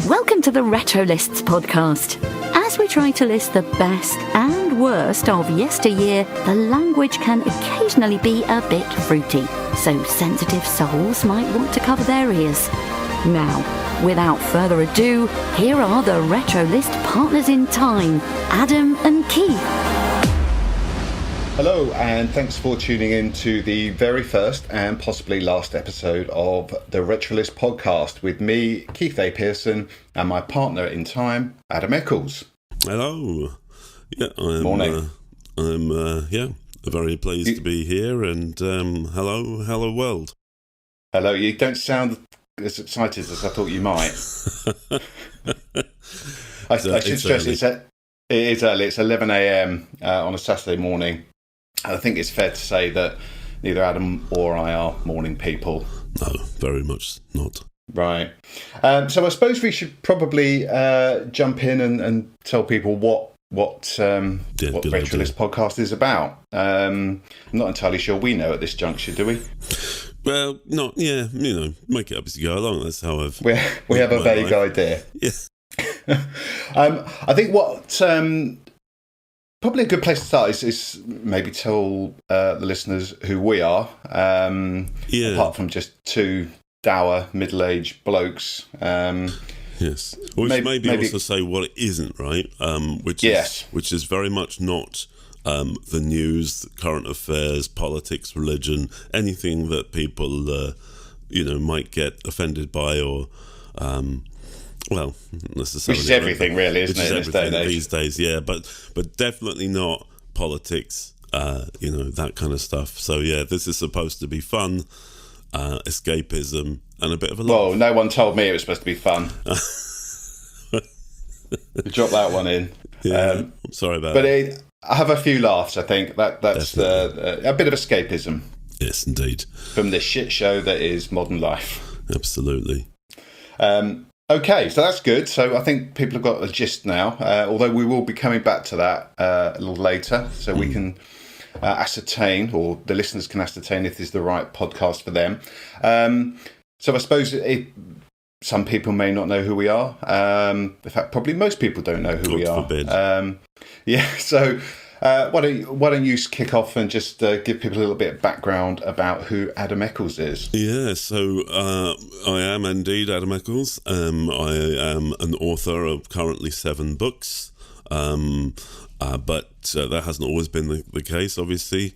Welcome to the Retro Lists podcast. As we try to list the best and worst of yesteryear, the language can occasionally be a bit fruity, so sensitive souls might want to cover their ears. Now, without further ado, here are the Retro List partners in time, Adam and Keith. Hello, and thanks for tuning in to the very first and possibly last episode of the Retrolist podcast with me, Keith A. Pearson, and my partner in time, Adam Eccles. Hello. Yeah, Morning. I'm very pleased to be here, and hello world. Hello. You don't sound as excited as I thought you might. I should stress it is early. It's 11 a.m. On a Saturday morning. I think it's fair to say that neither Adam or I are morning people. No, very much not. Right. So I suppose we should probably jump in and tell people what Retrolist podcast is about. I'm not entirely sure we know at this juncture, do we? Well, not, yeah, make it up as you go along. That's how we have a vague idea. Yeah. I think what... probably a good place to start is maybe tell the listeners who we are, apart from just two dour, middle-aged blokes. Yes. We should maybe also say what it isn't, right? Which is very much not the news, current affairs, politics, religion, anything that people, might get offended by or... well, necessarily. Which is everything, really, isn't it? Which is everything these days, yeah. But definitely not politics, that kind of stuff. So, yeah, this is supposed to be fun, escapism, and a bit of a laugh. Well, no one told me it was supposed to be fun. Drop that one in. Yeah, I'm sorry about that. But I have a few laughs, I think. That's a bit of escapism. Yes, indeed. From the shit show that is modern life. Absolutely. Okay, so that's good. So I think people have got a gist now, although we will be coming back to that a little later, so we can ascertain, or the listeners can ascertain, if this is the right podcast for them. So I suppose some people may not know who we are. In fact, probably most people don't know who we are. Forbid. So... why don't you kick off and just give people a little bit of background about who Adam Eccles is? Yeah, so I am indeed Adam Eccles. I am an author of currently 7 books, but that hasn't always been the case, obviously.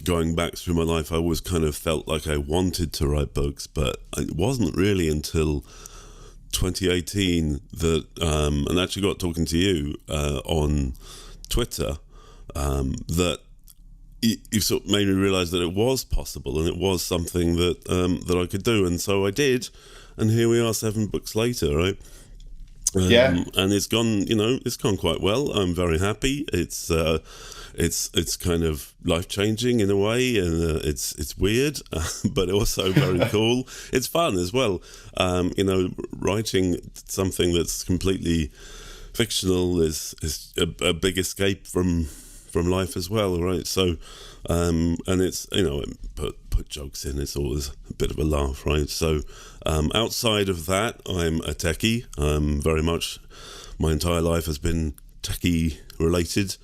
Going back through my life, I always kind of felt like I wanted to write books, but it wasn't really until 2018 that and actually got talking to you on Twitter that you sort of made me realise that it was possible and it was something that I could do, and so I did, and here we are 7 books later, right? And it's gone quite well. I'm very happy. It's kind of life-changing in a way, and it's weird, but also very cool. It's fun as well. Writing something that's completely fictional is a big escape from life as well, right? So, and it's, put jokes in, it's always a bit of a laugh, right? So, outside of that, I'm a techie. Very much, my entire life has been techie related.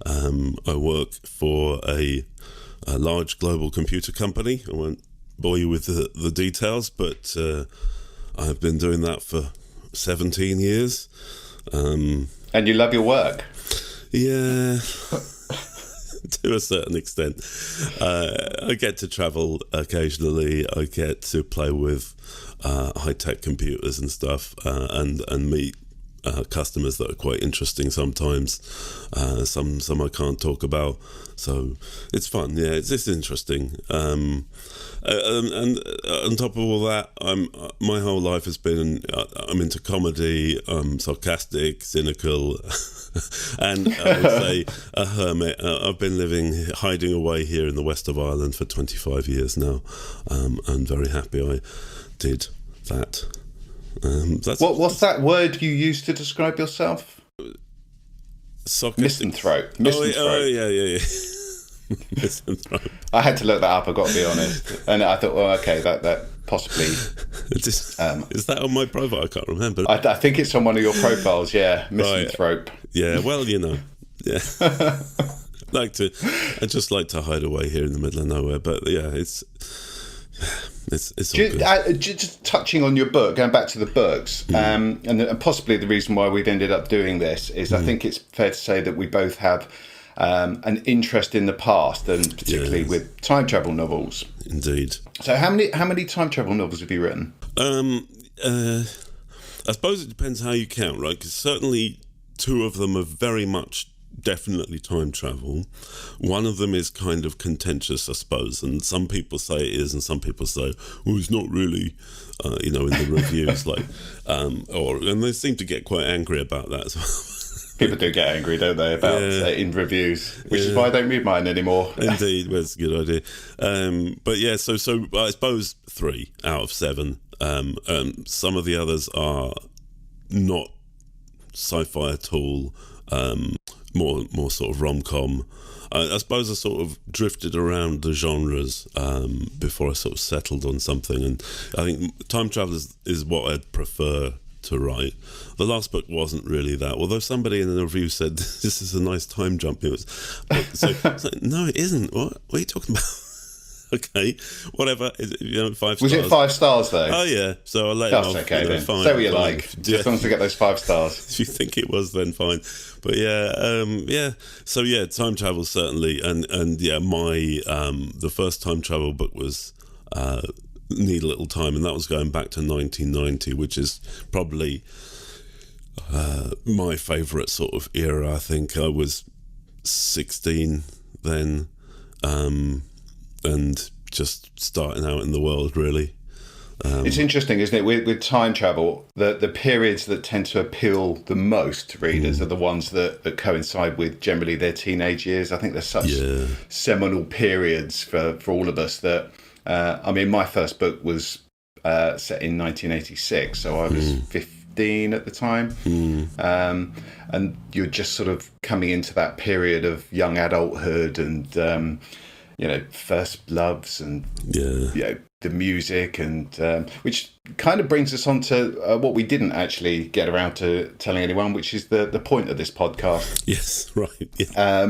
I work for a large global computer company. I won't bore you with the details, but I've been doing that for 17 years. And you love your work? Yeah, to a certain extent. I get to travel occasionally. I get to play with high-tech computers and stuff, and meet customers that are quite interesting sometimes. Some I can't talk about, so it's fun. Yeah, it's interesting. And on top of all that, my whole life has been I'm into comedy. I'm sarcastic, cynical, and I would say a hermit. I've been hiding away here in the west of Ireland for 25 years now. I'm very happy I did that. What's that word you use to describe yourself? Misanthrope. Misanthrope. Oh yeah. Misanthrope. I had to look that up, I've got to be honest. And I thought, well, okay, that possibly... Is that on my profile? I can't remember. I think it's on one of your profiles, yeah. Misanthrope. Right. Yeah, well, yeah. I just like to hide away here in the middle of nowhere. But yeah, it's all good. Just touching on your book, going back to the books, and possibly the reason why we've ended up doing this is I think it's fair to say that we both have an interest in the past, and particularly with time travel novels. Indeed. So how many time travel novels have you written? I suppose it depends how you count, right? Because certainly 2 of them are very much definitely time travel. One of them is kind of contentious, I suppose, and some people say it is, and some people say, well, it's not really, in the reviews, and they seem to get quite angry about that as well. People do get angry, don't they, about in reviews, which is why I don't read mine anymore. Indeed, well, that's a good idea. But yeah, so I suppose 3 out of 7. Some of the others are not sci-fi at all. More sort of rom-com. I suppose I sort of drifted around the genres before I sort of settled on something, and I think time travel is what I'd prefer to write. The last book wasn't really that, although somebody in a review said this is a nice time jump. It was so no, it isn't. What are you talking about? Okay, whatever. 5 stars. Was it 5 stars though? Oh yeah. So I'll let That's it off. okay then. Fine, say what you fine. like. Just as long as we get those 5 stars. If you think it was, then fine. But yeah. So yeah, time travel certainly, and yeah, my the first time travel book was Need a Little Time, and that was going back to 1990, which is probably my favourite sort of era. I think I was 16 then, and just starting out in the world, really. It's interesting, isn't it? With time travel, the periods that tend to appeal the most to readers are the ones that coincide with generally their teenage years. I think there's such seminal periods for all of us that, my first book was set in 1986, so I was 15 at the time. And you're just sort of coming into that period of young adulthood and, first loves and, the music, and which kind of brings us on to what we didn't actually get around to telling anyone, which is the point of this podcast. Yes, right. Yeah.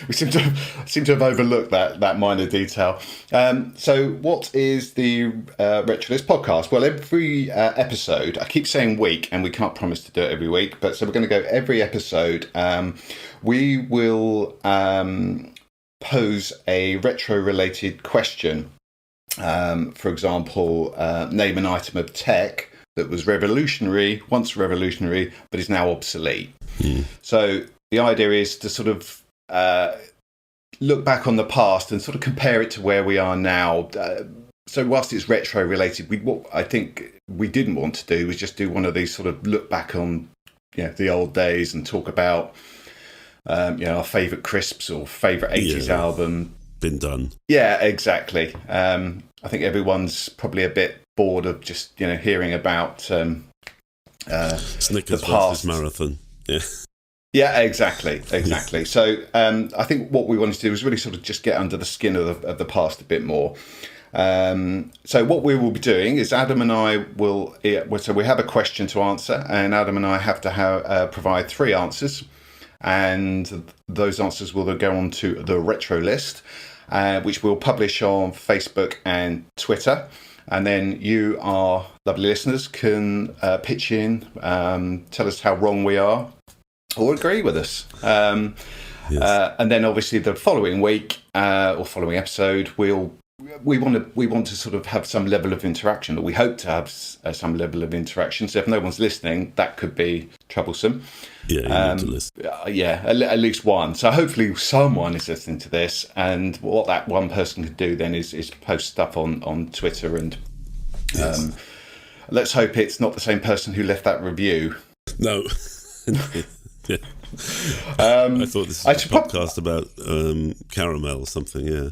We seem to have overlooked that minor detail. So what is the Retrolist podcast? Well, every episode, I keep saying week, and we can't promise to do it every week, but so we're going to go every episode. We will pose a retro-related question. For example, name an item of tech that was once revolutionary, but is now obsolete. So the idea is to sort of look back on the past and sort of compare it to where we are now. So whilst it's retro related, what I think we didn't want to do was just do one of these sort of look back on the old days and talk about our favourite crisps or favourite 80s album. Been done. Yeah, exactly. I think everyone's probably a bit bored of just hearing about Snickers the past. versus marathon. Yeah, exactly. So I think what we wanted to do was really sort of just get under the skin of the past a bit more. So what we will be doing is Adam and I will. So we have a question to answer, and Adam and I have to provide 3 answers. And those answers will then go on to the retro list, which we'll publish on Facebook and Twitter. And then you, our lovely listeners, can pitch in, tell us how wrong we are, or agree with us. Yes. And then obviously the following week or following episode, we want to sort of have some level of interaction, or we hope to have some level of interaction. So if no one's listening, that could be troublesome. Yeah, you need to listen. At least one. So hopefully someone is listening to this, and what that one person could do then is post stuff on Twitter, and let's hope it's not the same person who left that review. No. Yeah. I thought this was a podcast about caramel or something. Yeah.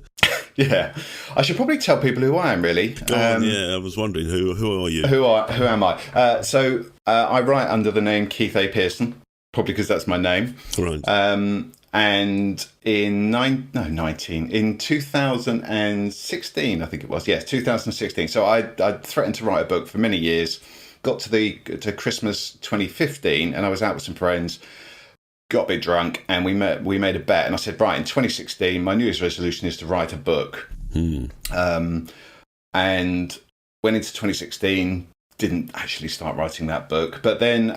Yeah, I should probably tell people who I am, really. Go on, I was wondering, who are you? Who am I? So I write under the name Keith A. Pearson, probably because that's my name. Right. And in 2016, I think it was, yes, 2016. So I threatened to write a book for many years. Got to Christmas 2015, and I was out with some friends. Got a bit drunk, and we made a bet. And I said, right, in 2016, my New Year's resolution is to write a book. And went into 2016, didn't actually start writing that book. But then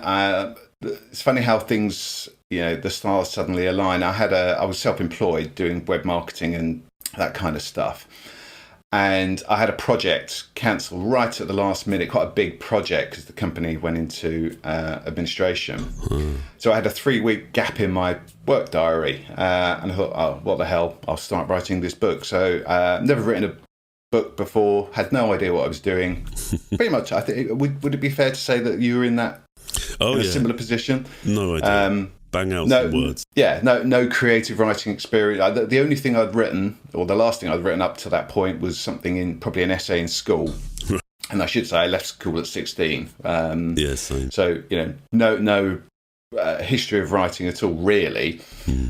it's funny how things, the stars suddenly align. I was self-employed doing web marketing and that kind of stuff. And I had a project cancelled right at the last minute, quite a big project because the company went into administration. So I had a 3-week gap in my work diary. And I thought, oh, what the hell, I'll start writing this book. So never written a book before, had no idea what I was doing. Pretty much, I think, would it be fair to say that you were in a similar position? No idea. Bang out some words. Yeah, no creative writing experience. The only thing I'd written, or the last thing I'd written up to that point, was something probably an essay in school. And I should say I left school at 16. Same. So, no history of writing at all, really.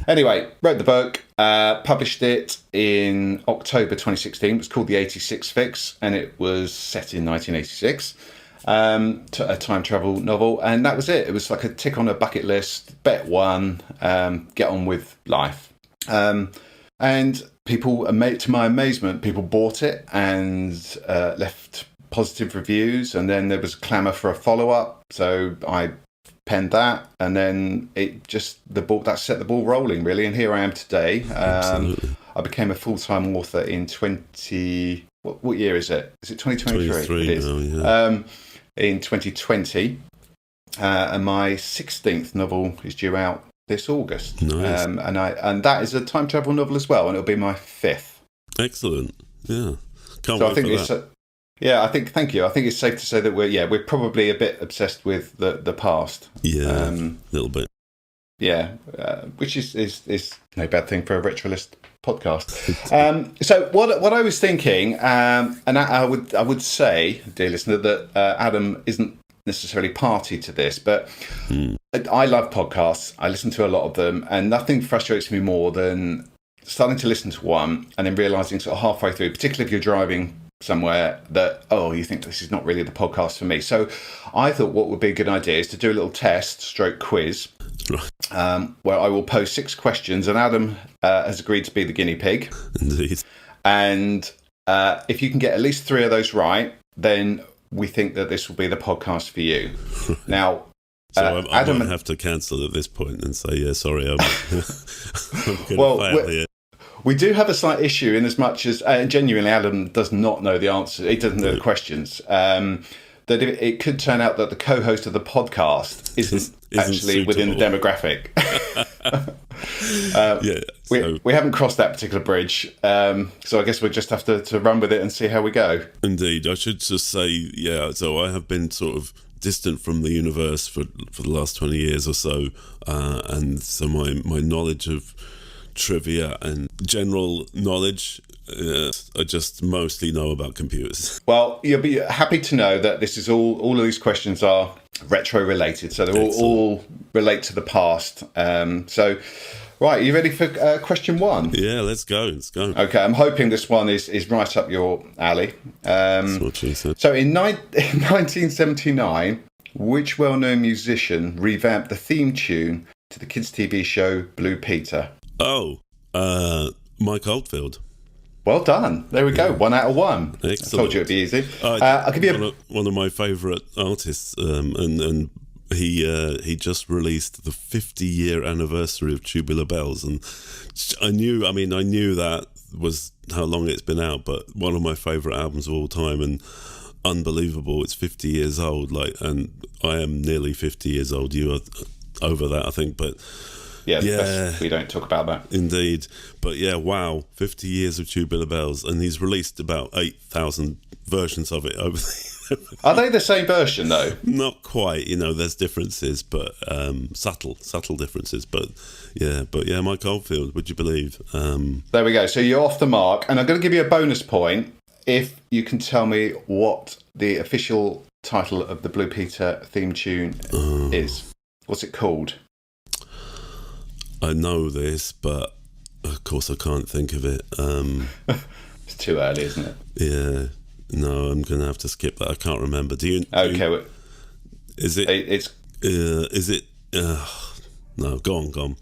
Anyway, wrote the book, published it in October 2016. It was called The 86 Fix, and it was set in 1986. A time travel novel, and that was it. It was like a tick on a bucket list, bet one, get on with life. And people, to my amazement, people bought it and left positive reviews, and then there was clamour for a follow-up, so I penned that, and then that set the ball rolling, really, and here I am today. I became a full-time author in what year is it? Is it 2023? 23 it is. Now, yeah. In 2020, and my 16th novel is due out this August. Nice. And that is a time travel novel as well, and it'll be my 5th. Excellent. Yeah. Can't So wait I think for that. thank you. I think it's safe to say that we're probably a bit obsessed with the past. Yeah, a little bit. Yeah, which is no bad thing for a retrolist podcast. So what I was thinking, and I would say, dear listener, that Adam isn't necessarily party to this, but I love podcasts. I listen to a lot of them, and nothing frustrates me more than starting to listen to one and then realising sort of halfway through, particularly if you're driving somewhere, that you think this is not really the podcast for me. So I thought what would be a good idea is to do a little /quiz. Where I will pose 6 questions, and Adam has agreed to be the guinea pig. Indeed. And if you can get at least 3 of those right, then we think that this will be the podcast for you. Now, so I Adam, might have to cancel at this point and say, yeah, sorry, I'm going to fail here. We do have a slight issue in as much as, genuinely, Adam does not know the answer. He doesn't know the questions. That it could turn out that the co-host of the podcast isn't actually within the demographic. We haven't crossed that particular bridge, so I guess we'll just have to run with it and see how we go. Indeed. I should just say, so I have been sort of distant from the universe for the last 20 years or so, and so my knowledge of trivia and general knowledge, I just mostly know about computers. Well, you'll be happy to know that this is all of these questions are retro related, so they all relate to the past. So, right, are you ready for question 1? Yeah, let's go. Okay, I'm hoping this one is right up your alley. That's what she said. So in 1979, which well-known musician revamped the theme tune to the kids' TV show Blue Peter? Oh, Mike Oldfield. Well done. There we go. 1 out of 1. Excellent. I told you it'd be easy. I'll give you one of my favourite artists, and he just released the 50-year anniversary of Tubular Bells, and I knew that was how long it's been out, but one of my favourite albums of all time, and unbelievable. It's 50 years old, and I am nearly 50 years old. You are over that, I think, but. Yeah, we don't talk about that. Indeed. But yeah, wow, 50 years of Tubular Bells, and he's released about 8,000 versions of it over the Are they the same version, though? Not quite, there's differences, but subtle differences. But yeah, Mike Oldfield, would you believe? There we go. So you're off the mark, and I'm going to give you a bonus point if you can tell me what the official title of the Blue Peter theme tune is. What's it called? I know this, but of course I can't think of it. It's too early, isn't it? Yeah. No, I'm going to have to skip that. I can't remember. Okay. Is it... It's is it... no, go on.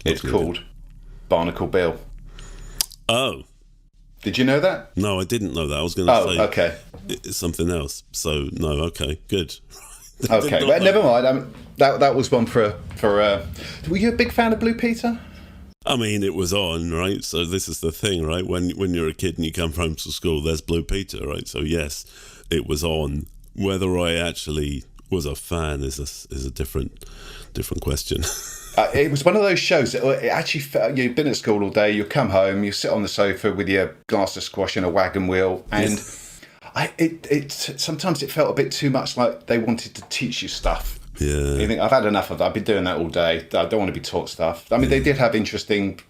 It's called Barnacle Bill. Oh. Did you know that? No, I didn't know that. I was going to say okay. It's something else. So, no, okay, good. Okay, but never mind. I mean, that was one for. Were you a big fan of Blue Peter? I mean, it was on, right? So this is the thing, right? When you're a kid and you come home to school, there's Blue Peter, right? So yes, it was on. Whether I actually was a fan is a different question. It was one of those shows that it actually you've been at school all day, you come home, you sit on the sofa with your glass of squash and a wagon wheel, and sometimes it felt a bit too much like they wanted to teach you stuff. Yeah. You think, I've had enough of that. I've been doing that all day. I don't want to be taught stuff. I mean, they did have interesting,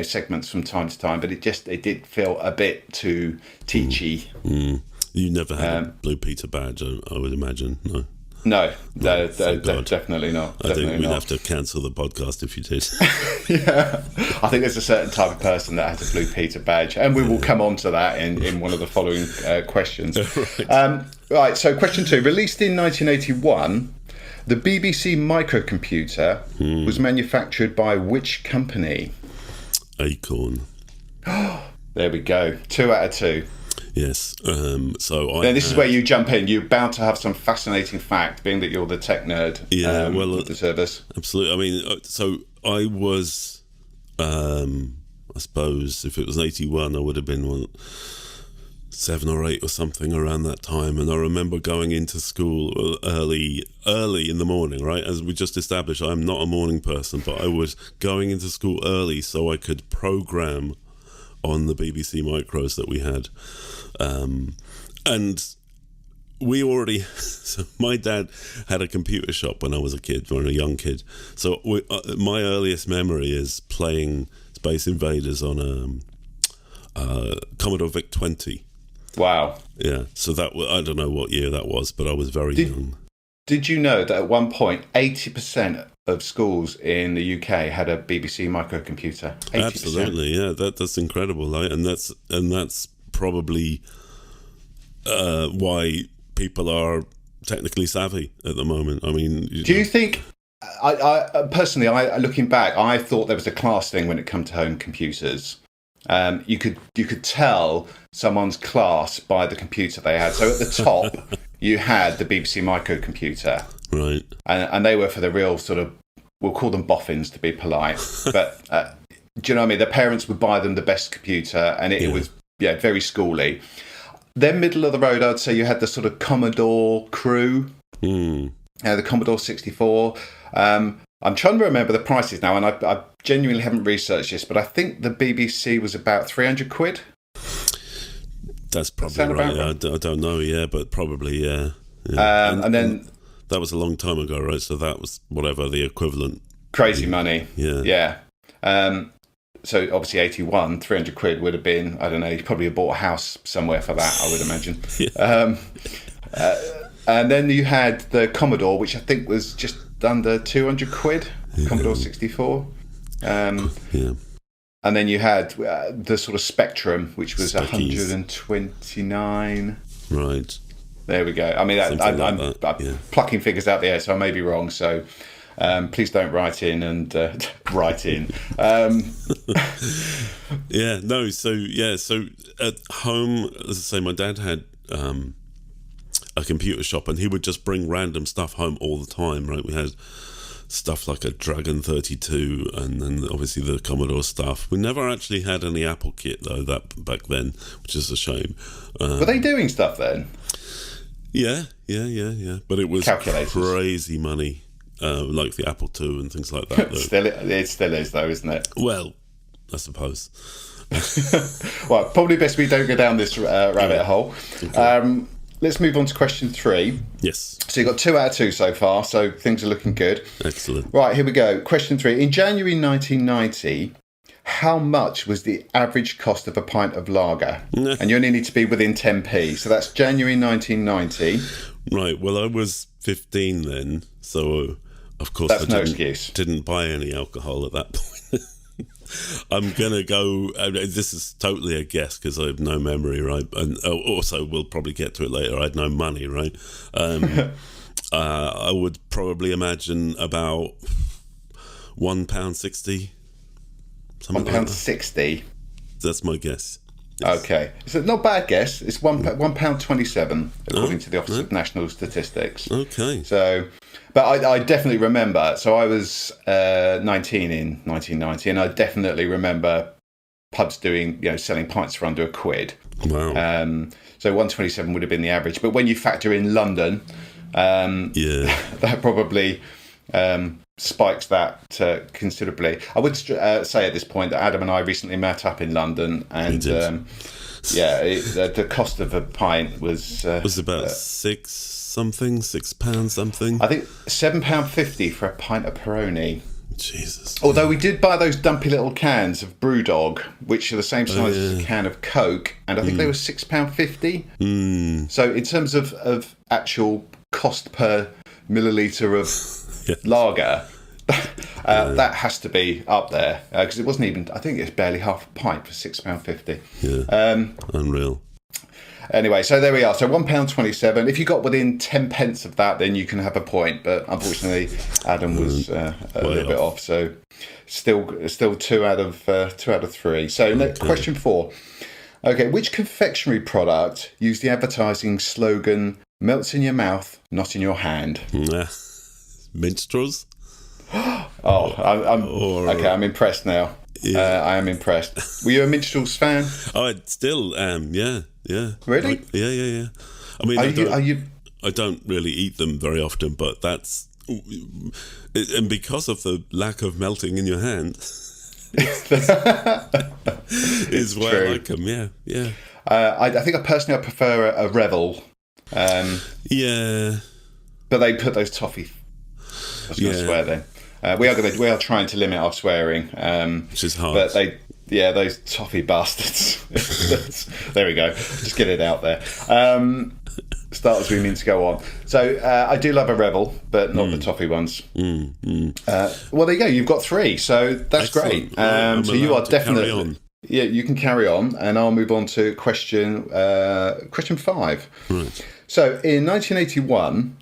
segments from time to time, but it did feel a bit too teachy. You never had a Blue Peter badge, I would imagine. No. No, definitely not. I think we'd have to cancel the podcast if you did. Yeah, I think there's a certain type of person that has a Blue Peter badge, and we will come on to that in one of the following questions. Right, so question 2. Released in 1981, the BBC microcomputer was manufactured by which company? Acorn. There we go. 2 out of 2. Yes. This is where you jump in. You're bound to have some fascinating fact, being that you're the tech nerd. Yeah, well, of the service. Absolutely. I mean, so I was, I suppose, if it was 81, I would have been 7 or 8 or something around that time. And I remember going into school early in the morning, right? As we just established, I'm not a morning person, but I was going into school early so I could program on the BBC micros that we had. And we already... So my dad had a computer shop when I was a young kid. So my earliest memory is playing Space Invaders on a Commodore VIC-20. Wow. Yeah, so I don't know what year that was, but I was very young. Did you know that at one point 80% of schools in the UK had a BBC microcomputer? 80%. Absolutely, yeah. That's incredible, right? And that's probably why people are technically savvy at the moment. I mean, do you think? I personally, looking back, I thought there was a class thing when it came to home computers. You could tell someone's class by the computer they had. So at the top, you had the BBC microcomputer, right? And they were for the real sort of, we'll call them boffins to be polite. But do you know what I mean? The parents would buy them the best computer, and it was very schooly. Then middle of the road, I'd say you had the sort of Commodore crew, the Commodore 64. I'm trying to remember the prices now, and I genuinely haven't researched this, but I think the BBC was about 300 quid. That's probably right. I don't know, but probably, yeah. And then... That was a long time ago, right? So that was whatever the equivalent. Crazy money. Yeah. So obviously 81, 300 quid would have been, I don't know, you probably bought a house somewhere for that, I would imagine. And then you had the Commodore, which I think was just under 200 quid, Commodore 64. And then you had the sort of Spectrum, which was Speckies. 129. Right. There we go. I mean, I'm plucking figures out the air, so I may be wrong. So please don't write in and write in. So at home, as I say, my dad had a computer shop, and he would just bring random stuff home all the time, right? We had stuff like a Dragon 32, and then obviously the Commodore stuff. We never actually had any Apple kit, though, that back then, which is a shame. Were they doing stuff then? Yeah. But it was crazy money, like the Apple II and things like that. It still is, though, isn't it? Well, I suppose. Well, probably best we don't go down this rabbit hole. Okay. Let's move on to question 3. Yes. So you've got 2 out of 2 so far, so things are looking good. Excellent. Right, here we go. Question 3. In January 1990, how much was the average cost of a pint of lager? And you only need to be within 10p. So that's January 1990. Right. Well, I was 15 then, so Of course, That's no excuse. Didn't buy any alcohol at that point. I'm gonna go. This is totally a guess because I have no memory, right? And also, we'll probably get to it later. I had no money, right? I would probably imagine about £1.60. £1.60. That's my guess. Yes. Okay, it's a not bad guess. It's £1.27 according to the Office of National Statistics. Okay. So, but I definitely remember. So I was 19 in 1990, and I definitely remember pubs doing, selling pints for under £1. Wow. So 127 would have been the average. But when you factor in London, that probably spikes that considerably. I would say at this point that Adam and I recently met up in London, and the cost of a pint was about £6 something. I think £7.50 for a pint of Peroni. Jesus. Although we did buy those dumpy little cans of Brewdog, which are the same size as a can of Coke, and I think they were £6.50. So in terms of actual cost per milliliter of lager, that has to be up there, because it wasn't even, I think it's barely half a pint for £6.50. Unreal. Anyway, so there we are. So £1.27. If you got within 10 pence of that, then you can have a point. But unfortunately, Adam was a little bit off. So still 2 out of 3. So question 4. Okay, which confectionery product used the advertising slogan "Melts in your mouth, not in your hand"? Minstrels. I'm impressed now. Yeah. I am impressed. Were you a Minstrels fan? Oh, I still am. Yeah. Really? Yeah. I mean, I don't really eat them very often, but that's, and because of the lack of melting in your hand, is why I like them. Yeah. I think I prefer a Revel. But they put those toffee. I was going to swear then. We are trying to limit our swearing, which is hard. But those toffee bastards. There we go. Just get it out there. Start as we mean to go on. So I do love a Revel, but not the toffee ones. Well, there you go. You've got 3, so that's excellent. Great. So you are definitely. Carry on. Yeah, you can carry on, and I'll move on to question 5. Right. So in 1981.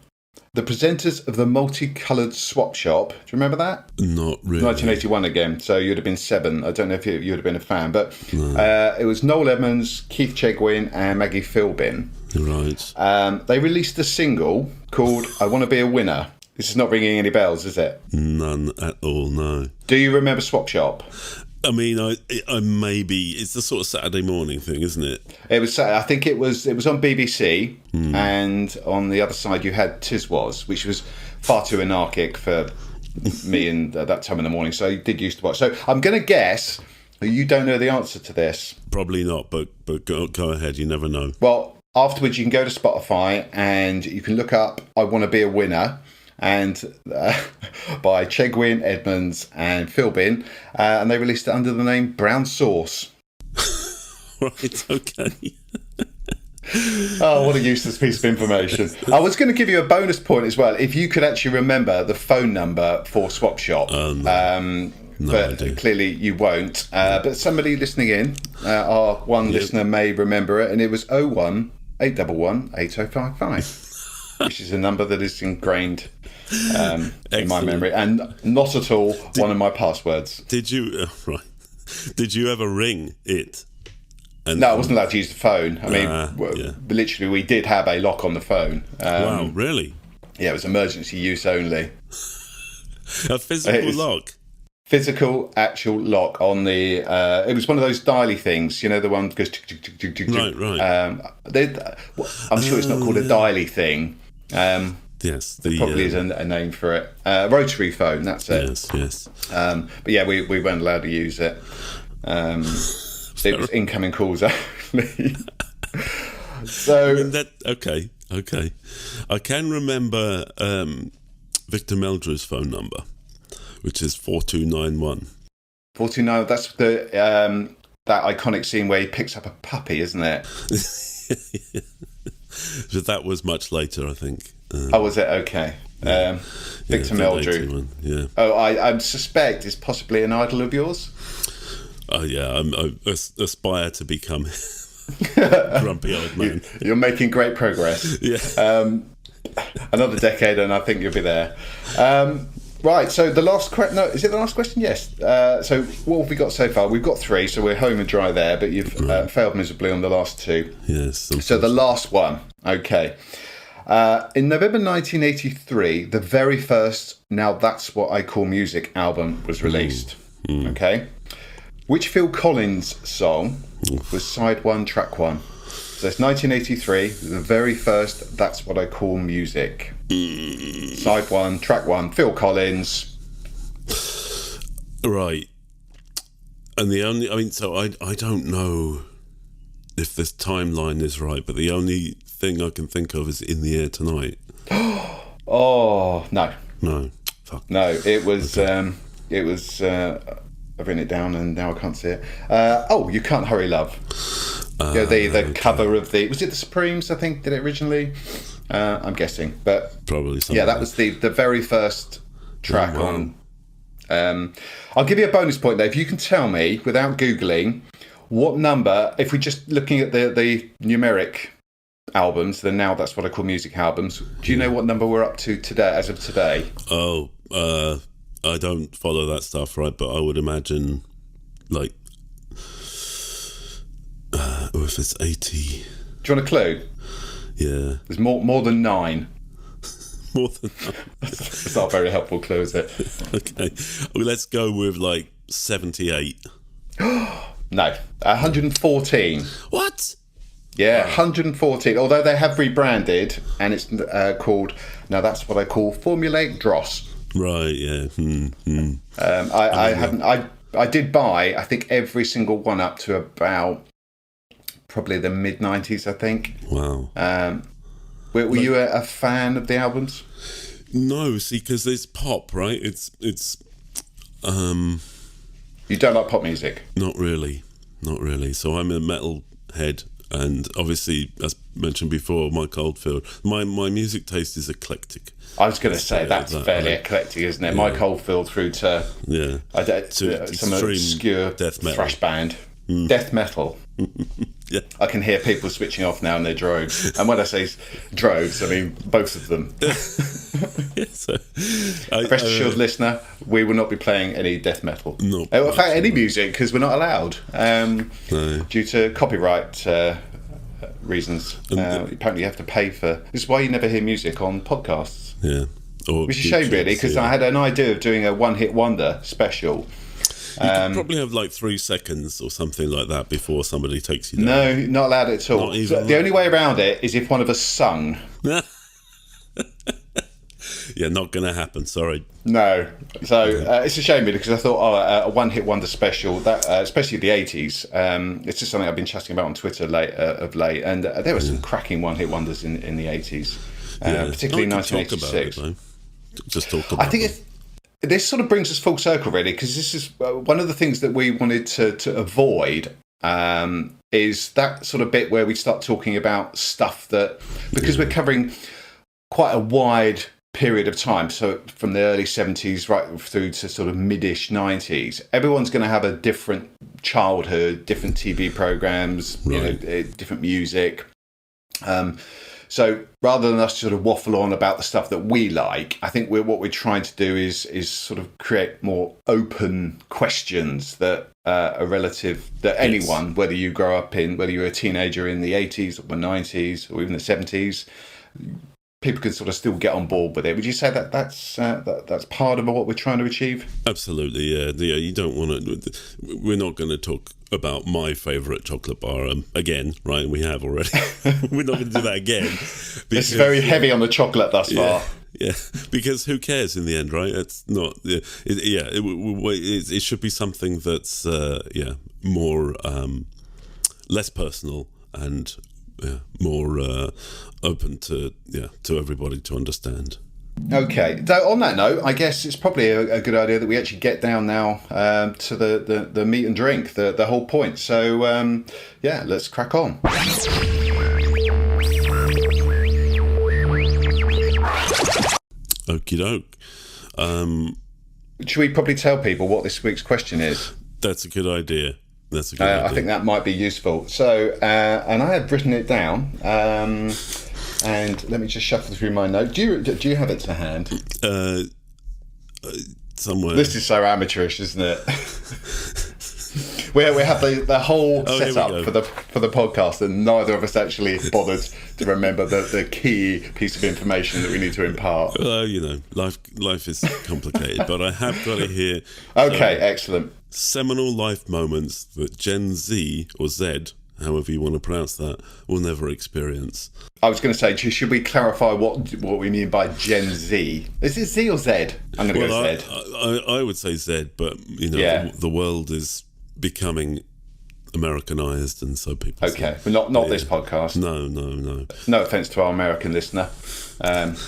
The presenters of the multicoloured swap shop. Do you remember that? Not really. 1981 again. So you'd have been 7. I don't know if you would have been a fan, but it was Noel Edmonds, Keith Chegwin, and Maggie Philbin. Right. They released a single called "I Want to Be a Winner." This is not ringing any bells, is it? None at all. No. Do you remember Swap Shop? I mean, I maybe it's the sort of Saturday morning thing, isn't it? It was. I think it was on BBC, and on the other side you had Tiswas, which was far too anarchic for me and that time in the morning. So I did used to watch. So I'm going to guess that you don't know the answer to this. Probably not, but go ahead. You never know. Well, afterwards you can go to Spotify and you can look up "I Want to Be a Winner." And by Chegwin, Edmonds, and Philbin, and they released it under the name Brown Sauce. Right, okay. Oh, what a useless piece of information. I was going to give you a bonus point as well if you could actually remember the phone number for Swap Shop. No, but clearly you won't. But somebody listening in, our one listener may remember it, and it was 01 811 8055. Which is a number that is ingrained in my memory, and not at all one of my passwords. Did you Did you ever ring it? No, I wasn't allowed to use the phone. I mean, literally, we did have a lock on the phone. Wow, really? Yeah, it was emergency use only. A physical lock? Physical, actual lock on the... it was one of those dialy things, the one that goes... Right. I'm sure it's not called a dialy thing. Yes. There probably is a name for it. Rotary phone, that's it. Yes. But yeah, we weren't allowed to use it. It was incoming calls only. So... Okay. I can remember Victor Meldrew's phone number, which is 4291. 4291, that's the that iconic scene where he picks up a puppy, isn't it? But that was much later, I think. Was it? Okay. Victor Meldrew. Yeah. Oh, I suspect it's possibly an idol of yours. Oh yeah, I aspire to become a grumpy old man. You're making great progress. Yeah. Another decade, and I think you'll be there. Right. So the last question. No, is it the last question? Yes. So what have we got so far? We've got 3, so we're home and dry there. But you've failed miserably on the last 2. Yes. So the last one. Okay. In November 1983, the very first "Now That's What I Call Music" album was released. Okay. Which Phil Collins song was side 1, track 1? So it's 1983, the very first "That's What I Call Music." Side 1, track 1, Phil Collins. Right. And I don't know if this timeline is right, but the only thing I can think of is "In the Air Tonight." Oh, no. No. Fuck. No, it was... I've written it down and now I can't see it. "You Can't Hurry Love." The cover of the... Was it the Supremes, I think, did it originally? I'm guessing. But probably something. Yeah, that was the very first track on... I'll give you a bonus point, though. If you can tell me, without Googling, what number, if we're just looking at the numeric albums, the "Now That's What I Call Music" albums, do you know what number we're up to today, as of today? I don't follow that stuff, right? But I would imagine, like, if it's 80. Do you want a clue? Yeah. There's more than 9. More than 9. It's not a very helpful clue, is it? Okay. Well, let's go with, like, 78. No. 114. What? Yeah, 114. Although they have rebranded, and it's called... Now that's what I call Formulate Dross. Right, yeah. I did buy, I think, every single one up to about probably the mid-90s, I think. Wow. Were you a fan of the albums? No, see, because it's pop, right? It's You don't like pop music? Not really. So I'm a metal head, and obviously, as mentioned before, Mike Oldfield, my music taste is eclectic. I was going to say that's fairly eclectic, isn't it? Yeah. Mike Oldfield through to some obscure death metal. thrash band. Death metal. Yeah. I can hear people switching off now in their droves. And when I say droves, I mean both of them. Rest assured, listener, we will not be playing any death metal. No. In fact, any music, because we're not allowed due to copyright reasons. Apparently you have to pay for... This is why you never hear music on podcasts. Yeah. Which is a shame, really, because I had an idea of doing a one-hit wonder special. You could probably have like 3 seconds or something like that before somebody takes you down. No, not allowed at all. The only way around it is if one of us sung. Yeah, not going to happen, sorry. No. So it's a shame, really, because I thought a one-hit wonder special, that especially the 80s, it's just something I've been chatting about on Twitter of late, and there were some cracking one-hit wonders in the 80s, particularly in 1986. Just talk about it. I think this sort of brings us full circle, really, because this is one of the things that we wanted to avoid, is that sort of bit where we start talking about stuff that, because we're covering quite a wide period of time, so from the early 70s right through to sort of mid-ish 90s, everyone's going to have a different childhood, different TV programs, different music. So rather than us sort of waffle on about the stuff that we like, I think what we're trying to do is sort of create more open questions that are relative, that anyone, whether you grow up whether you're a teenager in the 80s or the 90s or even the 70s, people can sort of still get on board with it. Would you say that's part of what we're trying to achieve? Absolutely, yeah. You don't want to... We're not going to talk about my favourite chocolate bar again, right? We have already. We're not going to do that again. It's very heavy on the chocolate thus far. Yeah, because who cares in the end, right? It's not... It should be something that's, more... less personal and... more open to everybody to understand. Okay, so on that note, I guess it's probably a good idea that we actually get down now to the meat and drink, the whole point. So let's crack on. Okie doke. Should we probably tell people what this week's question is? That's a good idea. I think that might be useful. So, and I had written it down, and let me just shuffle through my notes. Do you have it to hand? Somewhere. This is so amateurish, isn't it? we have the whole setup for the podcast, and neither of us actually bothered to remember the key piece of information that we need to impart. Well, life is complicated, but I have got it here. Okay, excellent. Seminal life moments that Gen Z, or Z, however you want to pronounce that, will never experience. I was going to say, should we clarify what we mean by Gen Z? Is it Z or Z? I'm going to go Z. I would say Z, but the world is becoming Americanized, and so people. Okay, but not this podcast. No. No offence to our American listener.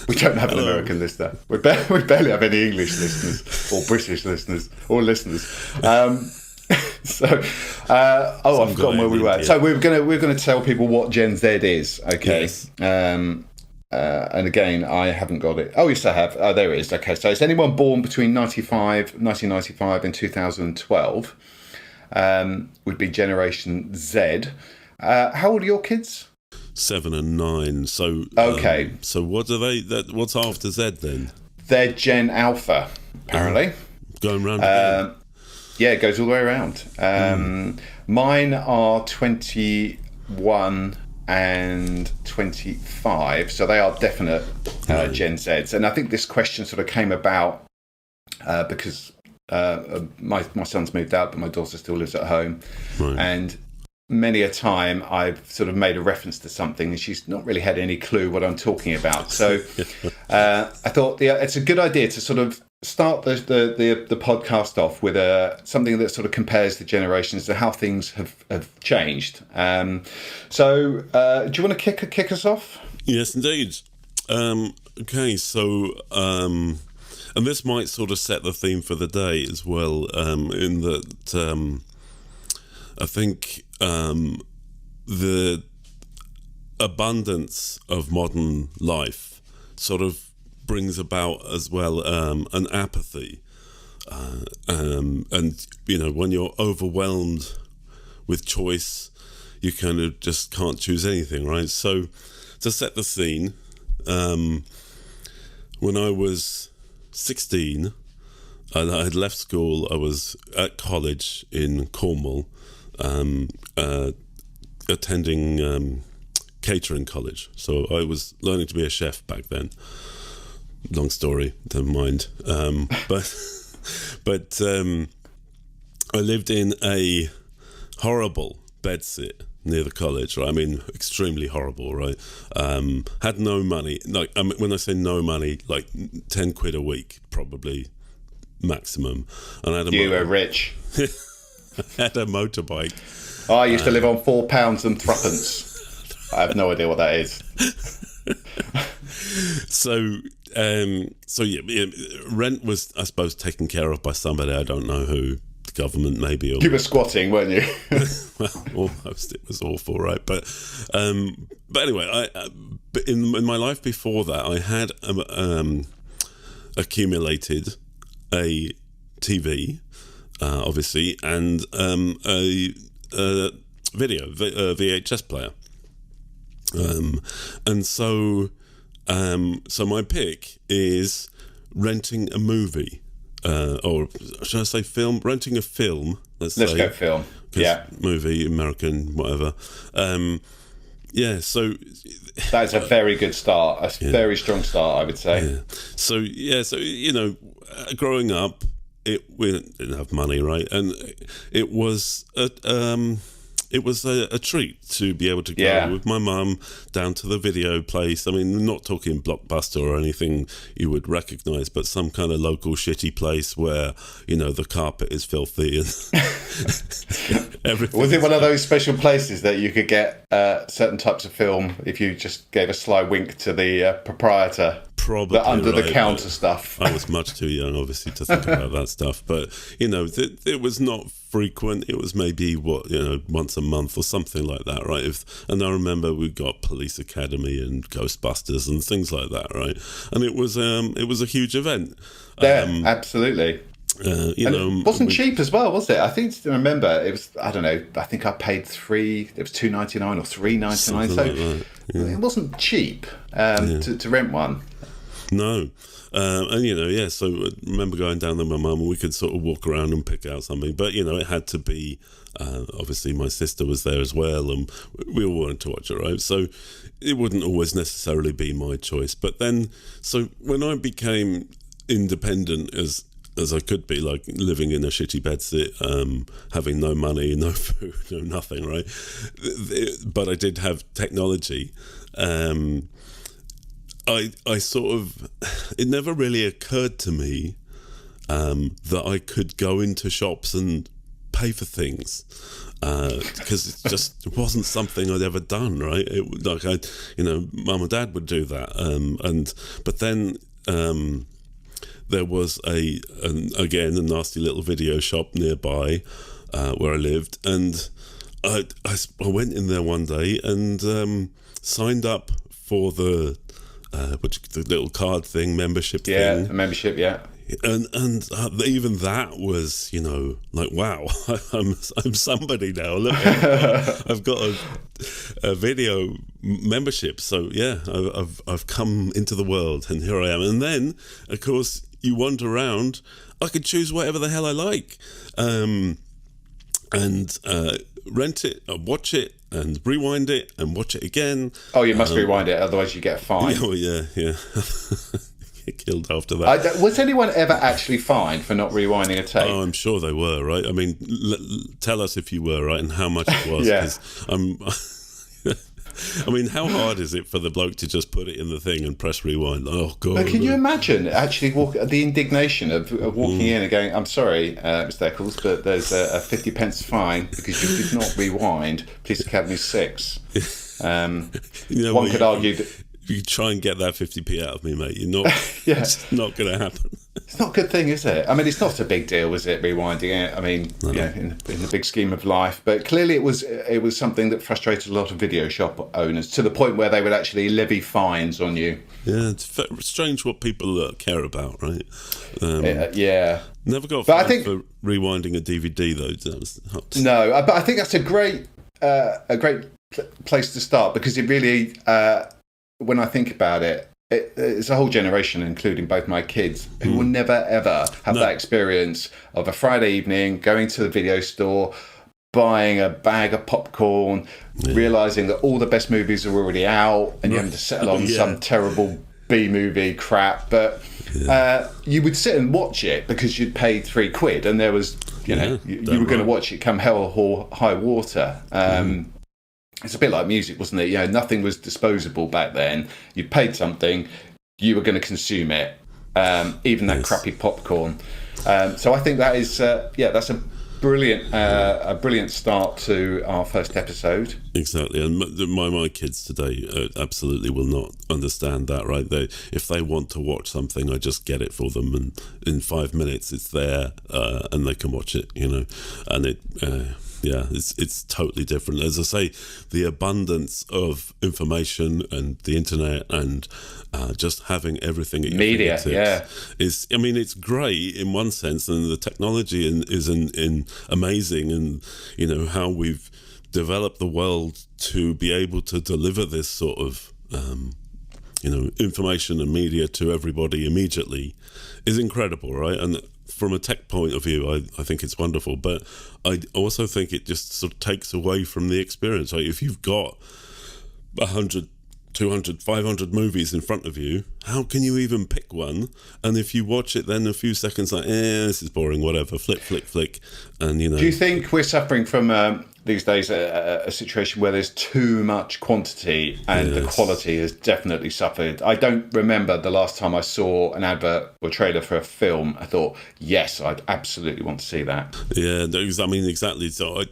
We don't have an American listener. We barely have any English listeners or British listeners or listeners. I've forgotten where we were. So we're gonna tell people what Gen Z is. Okay. Yes. And again, I haven't got it. Oh, yes, I have. Oh, there it is. Okay, so it's anyone born between 1995 and 2012 would be Generation Z. How old are your kids? 7 and 9. So okay. So what are they? What's after Z then? They're Gen Alpha, apparently. Going round again. Yeah, it goes all the way around. Mine are 21 and 25, so they are definite Gen Zs. And I think this question sort of came about because my son's moved out, but my daughter still lives at home. Right. And many a time I've sort of made a reference to something and she's not really had any clue what I'm talking about. So I thought it's a good idea to sort of start the podcast off with something that sort of compares the generations to how things have changed. So do you want to kick us off? Yes, indeed. Okay, so and this might sort of set the theme for the day as well, in that I think the abundance of modern life sort of brings about as well an apathy, and when you're overwhelmed with choice, you kind of just can't choose anything, right? So to set the scene, when I was 16, I had left school. I was at college in Cornwall, attending catering college. So I was learning to be a chef back then. Long story, never mind. But I lived in a horrible bedsit near the college, right? I mean, extremely horrible, right? Had no money. Like, when I say no money, like 10 quid a week, probably maximum. And I had you were rich. I had a motorbike. I used to live on £4 and threepence. I have no idea what that is. So rent was, I suppose, taken care of by somebody. I don't know who. The government, maybe. Or, you were squatting, weren't you? Well, almost. It was awful, right? But anyway, but in my life before that, I had accumulated a TV, obviously, and a VHS player. And so my pick is renting a movie, or should I say film? Renting a film. Let's go film. Yeah, movie, American, whatever. So that's a very good start. A very strong start, I would say. Yeah. So growing up, we didn't have money, right? And it was a treat to be able to go with my mum down to the video place. I mean, we're not talking Blockbuster or anything you would recognise, but some kind of local shitty place where, the carpet is filthy and everything. Was it one of those special places that you could get certain types of film if you just gave a sly wink to the proprietor? Probably the under-the-counter stuff. I was much too young, obviously, to think about that stuff. But, it was not frequent. It was maybe once a month or something like that, right? And I remember we got Police Academy and Ghostbusters and things like that, right? And it was a huge event. Yeah, absolutely. It wasn't cheap as well, was it? I think to remember it was. I don't know. I think I paid It was $2.99 or $3.99. So like it wasn't cheap to rent one. No. So I remember going down there with my mum, and we could sort of walk around and pick out something. But, it had to be, obviously my sister was there as well, and we all wanted to watch it, right? So it wouldn't always necessarily be my choice. But then, so when I became independent as I could be, like living in a shitty bedsit, having no money, no food, no nothing, right? But I did have technology. I sort of, it never really occurred to me that I could go into shops and pay for things, because it just wasn't something I'd ever done, right? Mum and Dad would do that, but then there was a nasty little video shop nearby where I lived, and I went in there one day and signed up for the little card thing, membership thing. Yeah, the membership, yeah. And even that was, like, wow, I'm somebody now. Look, I've got a video membership. So yeah, I've come into the world, and here I am. And then, of course, you wander around. I could choose whatever the hell I like, and rent it, watch it, and rewind it, and watch it again. Oh, you must rewind it, otherwise you get a fine. Oh yeah. Get killed after that. Was anyone ever actually fined for not rewinding a tape? Oh, I'm sure they were, right? I mean, tell us if you were, right, and how much it was. Yeah. I mean, how hard is it for the bloke to just put it in the thing and press rewind? Oh, God. But can you imagine actually the indignation of walking in and going, I'm sorry, Mr. Eccles, but there's a 50 pence fine because you did not rewind Police Academy 6. One could argue that... You try and get that 50p out of me, mate. You're not. Yeah. It's not going to happen. It's not a good thing, is it? I mean, it's not a big deal, is it? Rewinding it. I mean, No. in the big scheme of life, but clearly it was something that frustrated a lot of video shop owners to the point where they would actually levy fines on you. Yeah, it's strange what people care about, right? Yeah. Never got But I fined think for rewinding a DVD though. No, but I think that's a great place to start, because it really. When I think about it, it's a whole generation, including both my kids, who will never, ever have that experience of a Friday evening going to the video store, buying a bag of popcorn, realising that all the best movies are already out, and you having to settle on some terrible B-movie crap. But you would sit and watch it because you'd paid £3, and there was, you were going to watch it come hell or high water. It's a bit like music, wasn't it? Nothing was disposable back then. You paid something, you were going to consume it, even that crappy popcorn. So I think that is, that's a brilliant start to our first episode. Exactly, and my kids today absolutely will not understand that, right? If they want to watch something, I just get it for them, and in 5 minutes it's there, and they can watch it, and it. It's totally different. As I say, the abundance of information and the internet and just having everything at your media, is. I mean, it's great in one sense, and the technology is amazing, and how we've developed the world to be able to deliver this sort of information and media to everybody immediately is incredible, right? And from a tech point of view, I think it's wonderful, but I also think it just sort of takes away from the experience, right? If you've got 100, 200, 500 movies in front of you, how can you even pick one? And if you watch it, then a few seconds like, this is boring, whatever, flick, and Do you think we're suffering from these days a situation where there's too much quantity and the quality has definitely suffered? I don't remember the last time I saw an advert or trailer for a film. I thought, yes, I'd absolutely want to see that. Yeah, I mean, exactly. So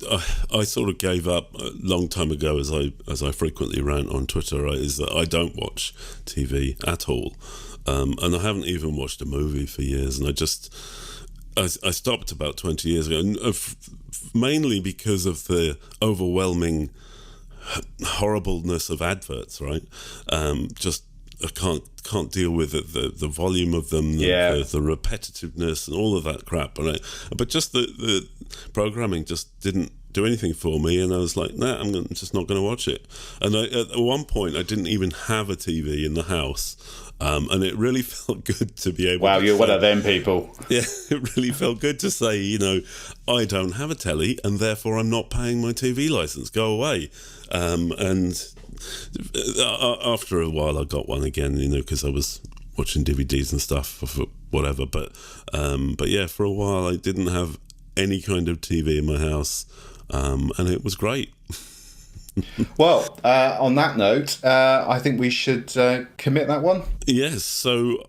I sort of gave up a long time ago, as I frequently rant on Twitter, right, is that I don't watch TV at all. And I haven't even watched a movie for years, and I stopped about 20 years ago, and mainly because of the overwhelming horribleness of adverts, right? Just I can't deal with it, the volume of them, the repetitiveness and all of that crap. But just the programming just didn't do anything for me, and I was like, nah, I'm just not going to watch it. And at one point, I didn't even have a TV in the house. And it really felt good to be able to you're say, one of them people. Yeah, it really felt good to say, I don't have a telly and therefore I'm not paying my TV license. Go away. And after a while I got one again, because I was watching DVDs and stuff for whatever. But yeah, for a while I didn't have any kind of TV in my house, and it was great. Well, on that note, I think we should commit that one. Yes, so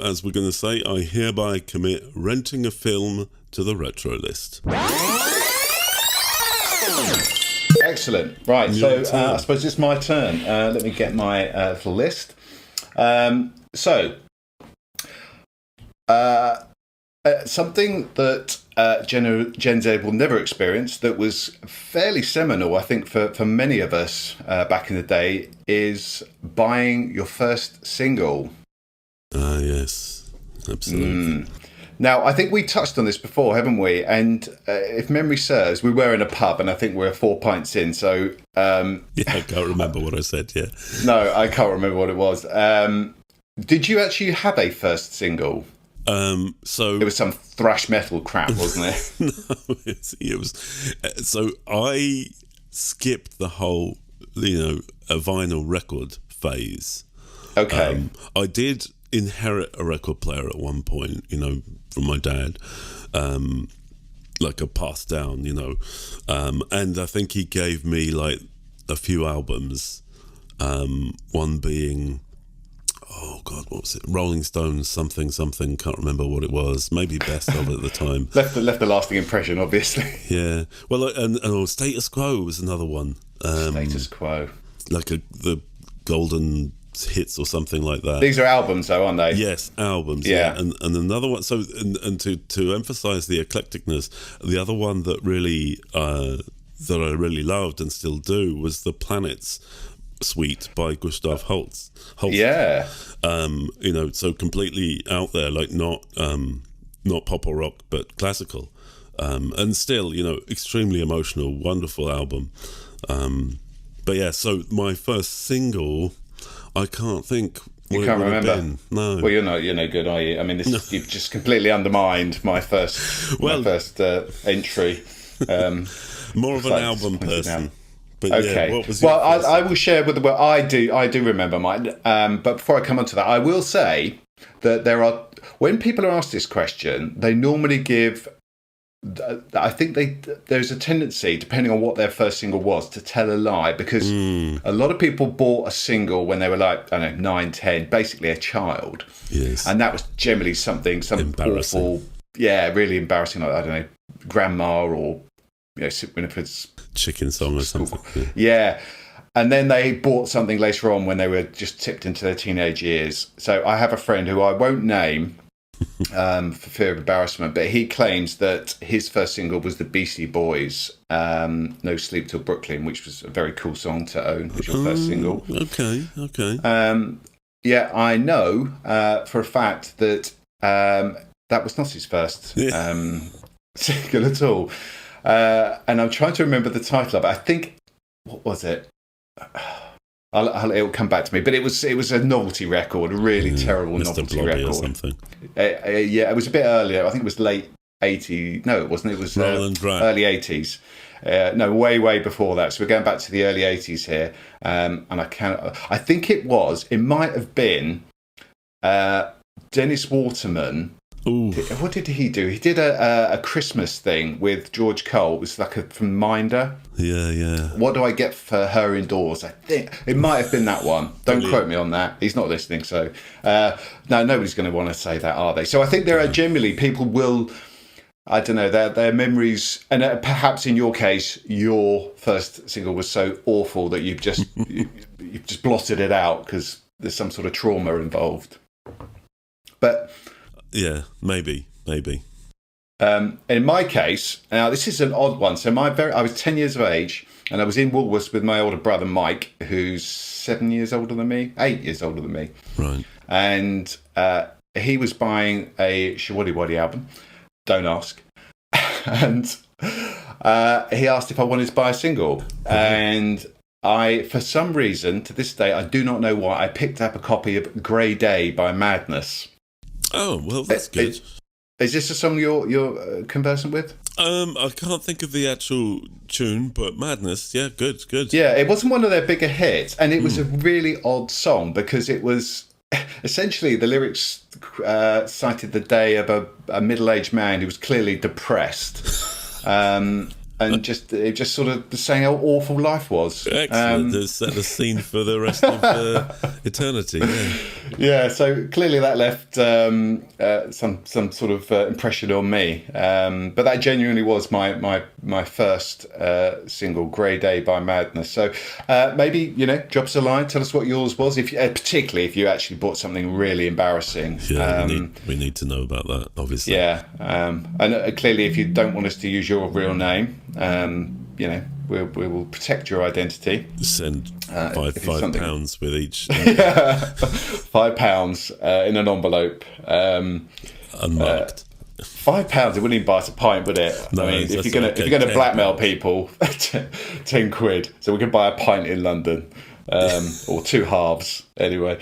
as we're going to say, I hereby commit renting a film to the retro list. Excellent. Right, so I suppose it's my turn. Let me get my little list. Something that Gen Z will never experience, that was fairly seminal, I think, for many of us back in the day, is buying your first single. Yes, absolutely. Now, I think we touched on this before, haven't we? And if memory serves, we were in a pub, and I think we're 4 pints in. So yeah, I can't remember what I said. Yeah, no, I can't remember what it was. Did you actually have a first single? So it was some thrash metal crap, wasn't it? No, it was. So I skipped the whole, a vinyl record phase. Okay. I did inherit a record player at one point, from my dad, like a pass down, and I think he gave me like a few albums, one being, oh God, what was it? Rolling Stones, something, can't remember what it was. Maybe Best of at the time. left a lasting impression, obviously. Yeah. Well, and Status Quo was another one. Status Quo. Like the golden hits or something like that. These are albums, though, aren't they? Yes, albums. Yeah. And another one. So, and to emphasise the eclecticness, the other one that really that I really loved and still do was the Planets Suite by Gustav Holst. Yeah. So completely out there, like not pop or rock, but classical, and still, extremely emotional, wonderful album. But yeah, so my first single, I can't think. You can't remember? No. Well, you're no good, are you? I mean, you've just completely undermined my first entry. More of an album person. But okay. Yeah, what was I will share with the world. I do remember mine. But before I come on to that, I will say that when people are asked this question, they normally give. I think there's a tendency, depending on what their first single was, to tell a lie, because a lot of people bought a single when they were like, I don't know, 9, 10, basically a child. Yes. And that was generally some awful, really embarrassing, like, I don't know, Grandma or Winifred's Chicken Song or something. Yeah. And then they bought something later on when they were just tipped into their teenage years. So I have a friend who I won't name for fear of embarrassment, but he claims that his first single was the Beastie Boys' No Sleep Till Brooklyn, which was a very cool song to own as your first single. Okay. Yeah, I know for a fact that that was not his first single at all. And I'm trying to remember the title of it. I think, what was it? It'll come back to me. But it was a novelty record, a really terrible Mr. novelty Blobby record. Or something. Yeah, it was a bit earlier. I think it was late 80s. No, it wasn't. It was early 80s. No, way before that. So we're going back to the early 80s here. And I think it might have been Dennis Waterman. Ooh. What did he do? He did a Christmas thing with George Cole. It was like from Minder. Yeah. What do I get for her indoors? I think it might have been that one. Don't quote me on that. He's not listening, so no, nobody's going to want to say that, are they? So I think there are generally people will. I don't know, their memories, and perhaps in your case, your first single was so awful that you've just blotted it out because there's some sort of trauma involved. But yeah, maybe. In my case, now this is an odd one. So I was 10 years of age, and I was in Woolworths with my older brother Mike, who's 7 years older than me, 8 years older than me. Right. And he was buying a Shawadi Wadi album. Don't ask. And he asked if I wanted to buy a single. And I, for some reason, to this day, I do not know why, I picked up a copy of Grey Day by Madness. Oh, well, that's good. Is this a song you're conversant with? I can't think of the actual tune, but Madness, yeah, good. Yeah, it wasn't one of their bigger hits, and it was a really odd song because it was essentially the lyrics cited the day of a middle-aged man who was clearly depressed. And it just sort of saying how awful life was. Excellent. To set the scene for the rest of eternity. Yeah. So clearly that left some sort of impression on me. But that genuinely was my first single, "Grey Day" by Madness. So maybe drop us a line, tell us what yours was, particularly if you actually bought something really embarrassing. Yeah, we need to know about that, obviously. Yeah, and clearly, if you don't want us to use your real name. We will protect your identity. Send £5 with each. £5 in an envelope. Unmarked. £5, it wouldn't even buy us a pint, would it? No, I mean, if you're gonna blackmail people, £10. So we can buy a pint in London. Or two halves anyway.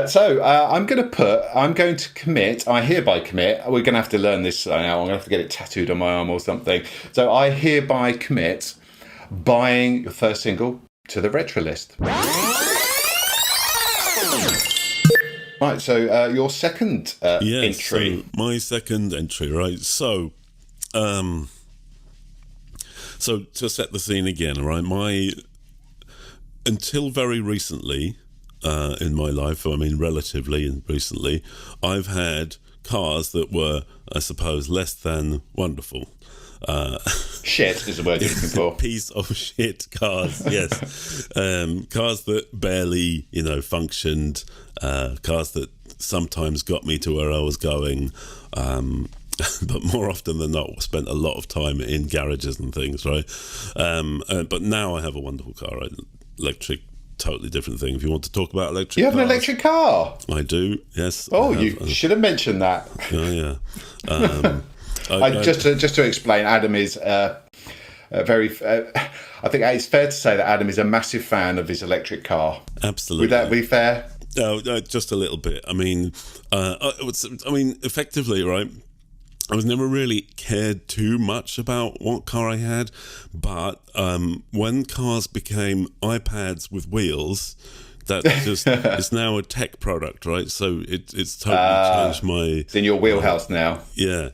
So I'm going to commit. I hereby commit. We're going to have to learn this now. I'm going to have to get it tattooed on my arm or something. So I hereby commit buying your first single to the retro list. Right. So your second entry. So my second entry. Right. So, to set the scene again. Right. Until very recently in my life, I mean relatively recently, I've had cars that were, I suppose, less than wonderful. Shit is the word you're looking for. Piece of shit cars, yes. Cars that barely, functioned. Cars that sometimes got me to where I was going. But more often than not, spent a lot of time in garages and things, right? But now I have a wonderful car, right? Electric, totally different thing. If you want to talk about electric, you have an electric car. I do. Yes. Oh, you should have mentioned that. Yeah. Just to explain, Adam is very. I think it's fair to say that Adam is a massive fan of his electric car. Absolutely. Would that be fair? Just a little bit. I mean, effectively, right? I was never really cared too much about what car I had, but when cars became iPads with wheels, that just it's now a tech product, right? So it's totally changed my. It's in your wheelhouse now. Yeah.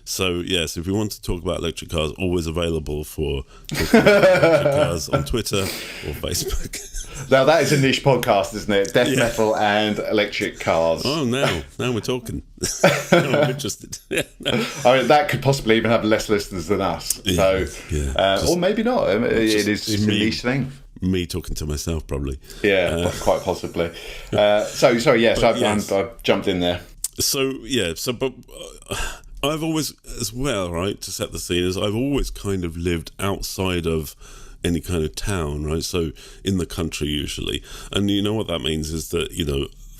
So yes, if you want to talk about electric cars, always available for talking about electric cars on Twitter or Facebook. Now that is a niche podcast, isn't it? Death metal and electric cars. Oh, now we're talking. I'm interested. I mean, that could possibly even have less listeners than us. So, or maybe not. It is a niche thing. Me talking to myself, probably. Yeah, quite possibly. So I've jumped in there. But I've always, as well, right, to set the scene, is I've always kind of lived outside of any kind of town, right? So in the country usually. And you know what that means is that,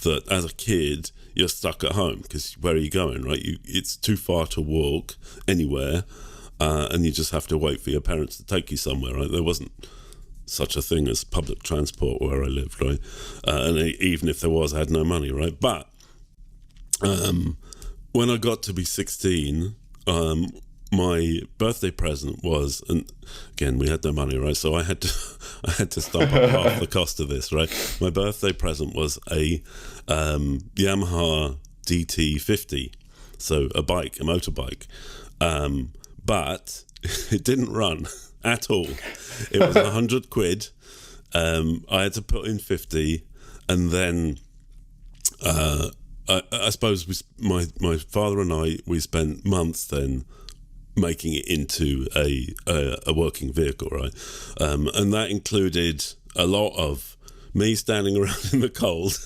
that as a kid, you're stuck at home because where are you going, right? It's too far to walk anywhere, and you just have to wait for your parents to take you somewhere, right? There wasn't such a thing as public transport where I lived, right? And even if there was, I had no money, right? But when I got to be 16, my birthday present was, and again, we had no money, right? So I had to stump up half the cost of this, right? My birthday present was a Yamaha DT50, so a motorbike, but it didn't run at all. It was £100. I had to put in 50, and then I suppose my father and we spent months then making it into a working vehicle, right? And that included a lot of me standing around in the cold,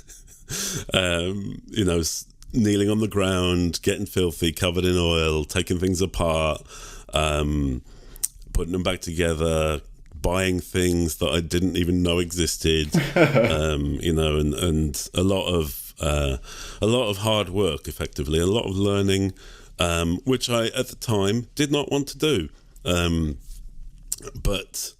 kneeling on the ground, getting filthy, covered in oil, taking things apart, putting them back together, buying things that I didn't even know existed, and a lot of hard work, effectively, a lot of learning, which I at the time did not want to do, but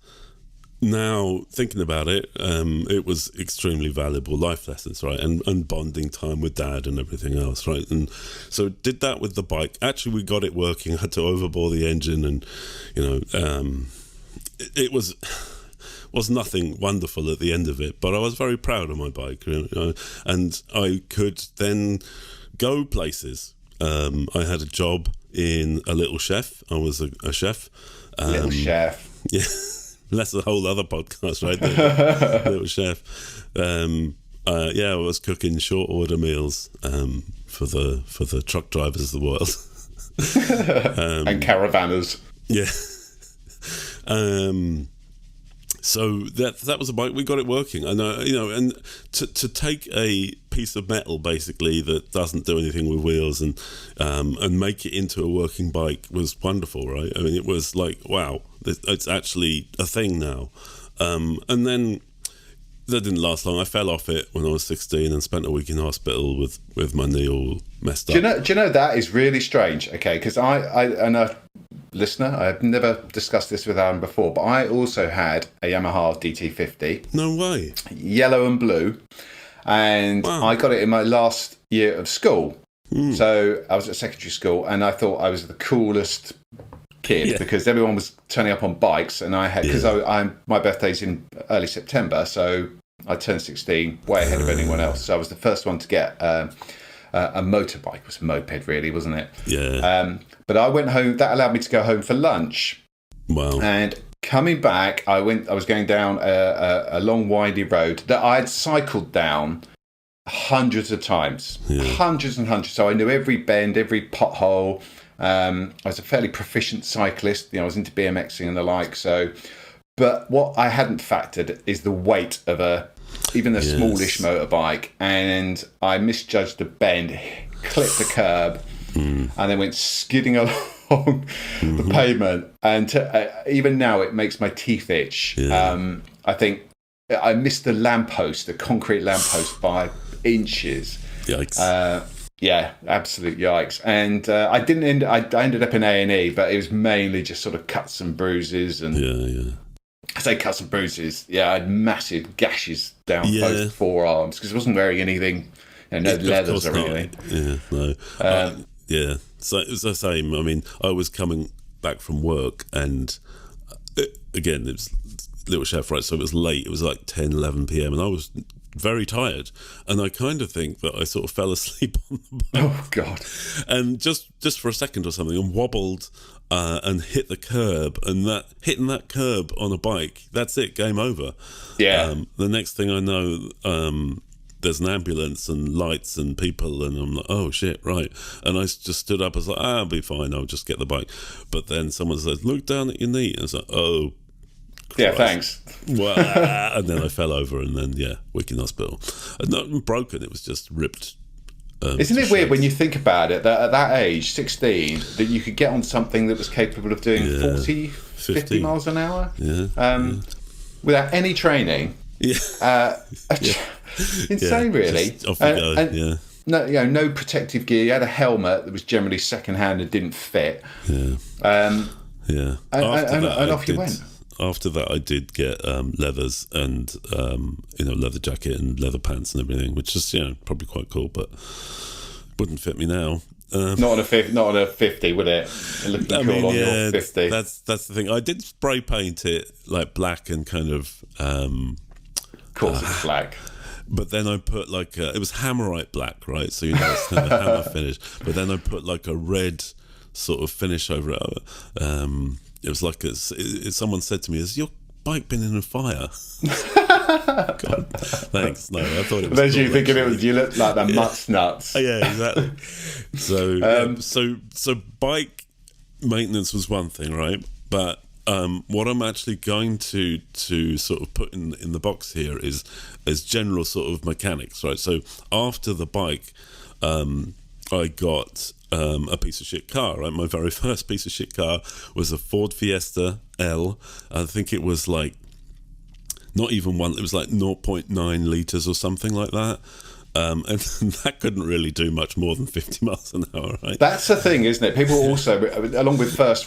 now thinking about it, it was extremely valuable life lessons, right, and bonding time with Dad and everything else, right, and so did that with the bike. Actually, we got it working. I had to overbore the engine, and it was nothing wonderful at the end of it, but I was very proud of my bike, and I could then go places. I had a job in a Little Chef. I was a chef. Little Chef. Yeah, that's a whole other podcast, right there. Little Chef. I was cooking short order meals for the truck drivers of the world and caravanners. Yeah. So that was a bike. We got it working, and and to take a piece of metal basically that doesn't do anything with wheels and make it into a working bike was wonderful, right? I mean, it was like, wow, it's actually a thing now. And then that didn't last long. I fell off it when I was 16 and spent a week in hospital with my knee all messed up. Do you know that is really strange? Okay, because I listener, I've never discussed this with Aaron before, but I also had a Yamaha DT50. No way. Yellow and blue. And wow. I got it in my last year of school. So I was at secondary school, and I thought I was the coolest kid because everyone was turning up on bikes, and I had, because my birthday's in early September, so I turned 16 way ahead of anyone else. So I was the first one to get a motorbike. It was a moped, really, wasn't it? Yeah. But I went home. That allowed me to go home for lunch. Wow. And coming back, I was going down a long, windy road that I had cycled down hundreds of times. Hundreds and hundreds. So I knew every bend, every pothole. I was a fairly proficient cyclist. I was into BMXing and the like. So, but what I hadn't factored is the weight of even a smallish motorbike, and I misjudged a bend, clipped a curb, and then went skidding along the pavement. And even now, it makes my teeth itch. Yeah. I think I missed the lamppost, the concrete lamppost, by inches. Yikes. Yeah, absolute yikes. And I ended up in A&E, but it was mainly just sort of cuts and bruises. And I say cuts and bruises. Yeah, I had massive gashes down both forearms because I wasn't wearing anything, no leathers or anything. Yeah, no. So it was the same. I mean, I was coming back from work, and again, it was Little Chef, right? So it was late. It was like 10, 11 p.m. and I was very tired, and I kind of think that I sort of fell asleep on the bike. Oh God! And just for a second or something, and wobbled and hit the curb, and hitting that curb on a bike, that's it, game over. Yeah. The next thing I know, there's an ambulance and lights and people, and I'm like, oh shit, right. And I just stood up. I was like, I'll be fine. I'll just get the bike. But then someone said, look down at your knee. And I was like, oh. Christ. Yeah, thanks. Well, and then I fell over, and then week in hospital. Not broken. It was just ripped. Isn't it weird when you think about it that at that age, 16, that you could get on something that was capable of doing 40, 50 miles an hour without any training? Yeah. Insane, really. Just off you go. No protective gear. You had a helmet that was generally second-hand and didn't fit. Yeah. And off you went. After that, I did get leathers and leather jacket and leather pants and everything, which is probably quite cool, but wouldn't fit me now. Not on a 50, would it? Looking cool on your 50. That's the thing. I did spray paint it like black and kind of. Of course, it's black. But then I put it was hammerite black, right? So it's kind of a hammer finish. But then I put like a red sort of finish over it. It was like someone said to me, "Has your bike been in a fire?" God, thanks. No, I thought it was. Then you thinking you looked like the mutts nuts. Yeah, exactly. So bike maintenance was one thing, right? But what I'm actually going to sort of put in the box here is general sort of mechanics, right? So after the bike, I got a piece of shit car, right? My very first piece of shit car was a Ford Fiesta L. I think it was like, not even one, it was like 0.9 litres or something like that. And that couldn't really do much more than 50 miles an hour, right? That's the thing, isn't it? People also, along with first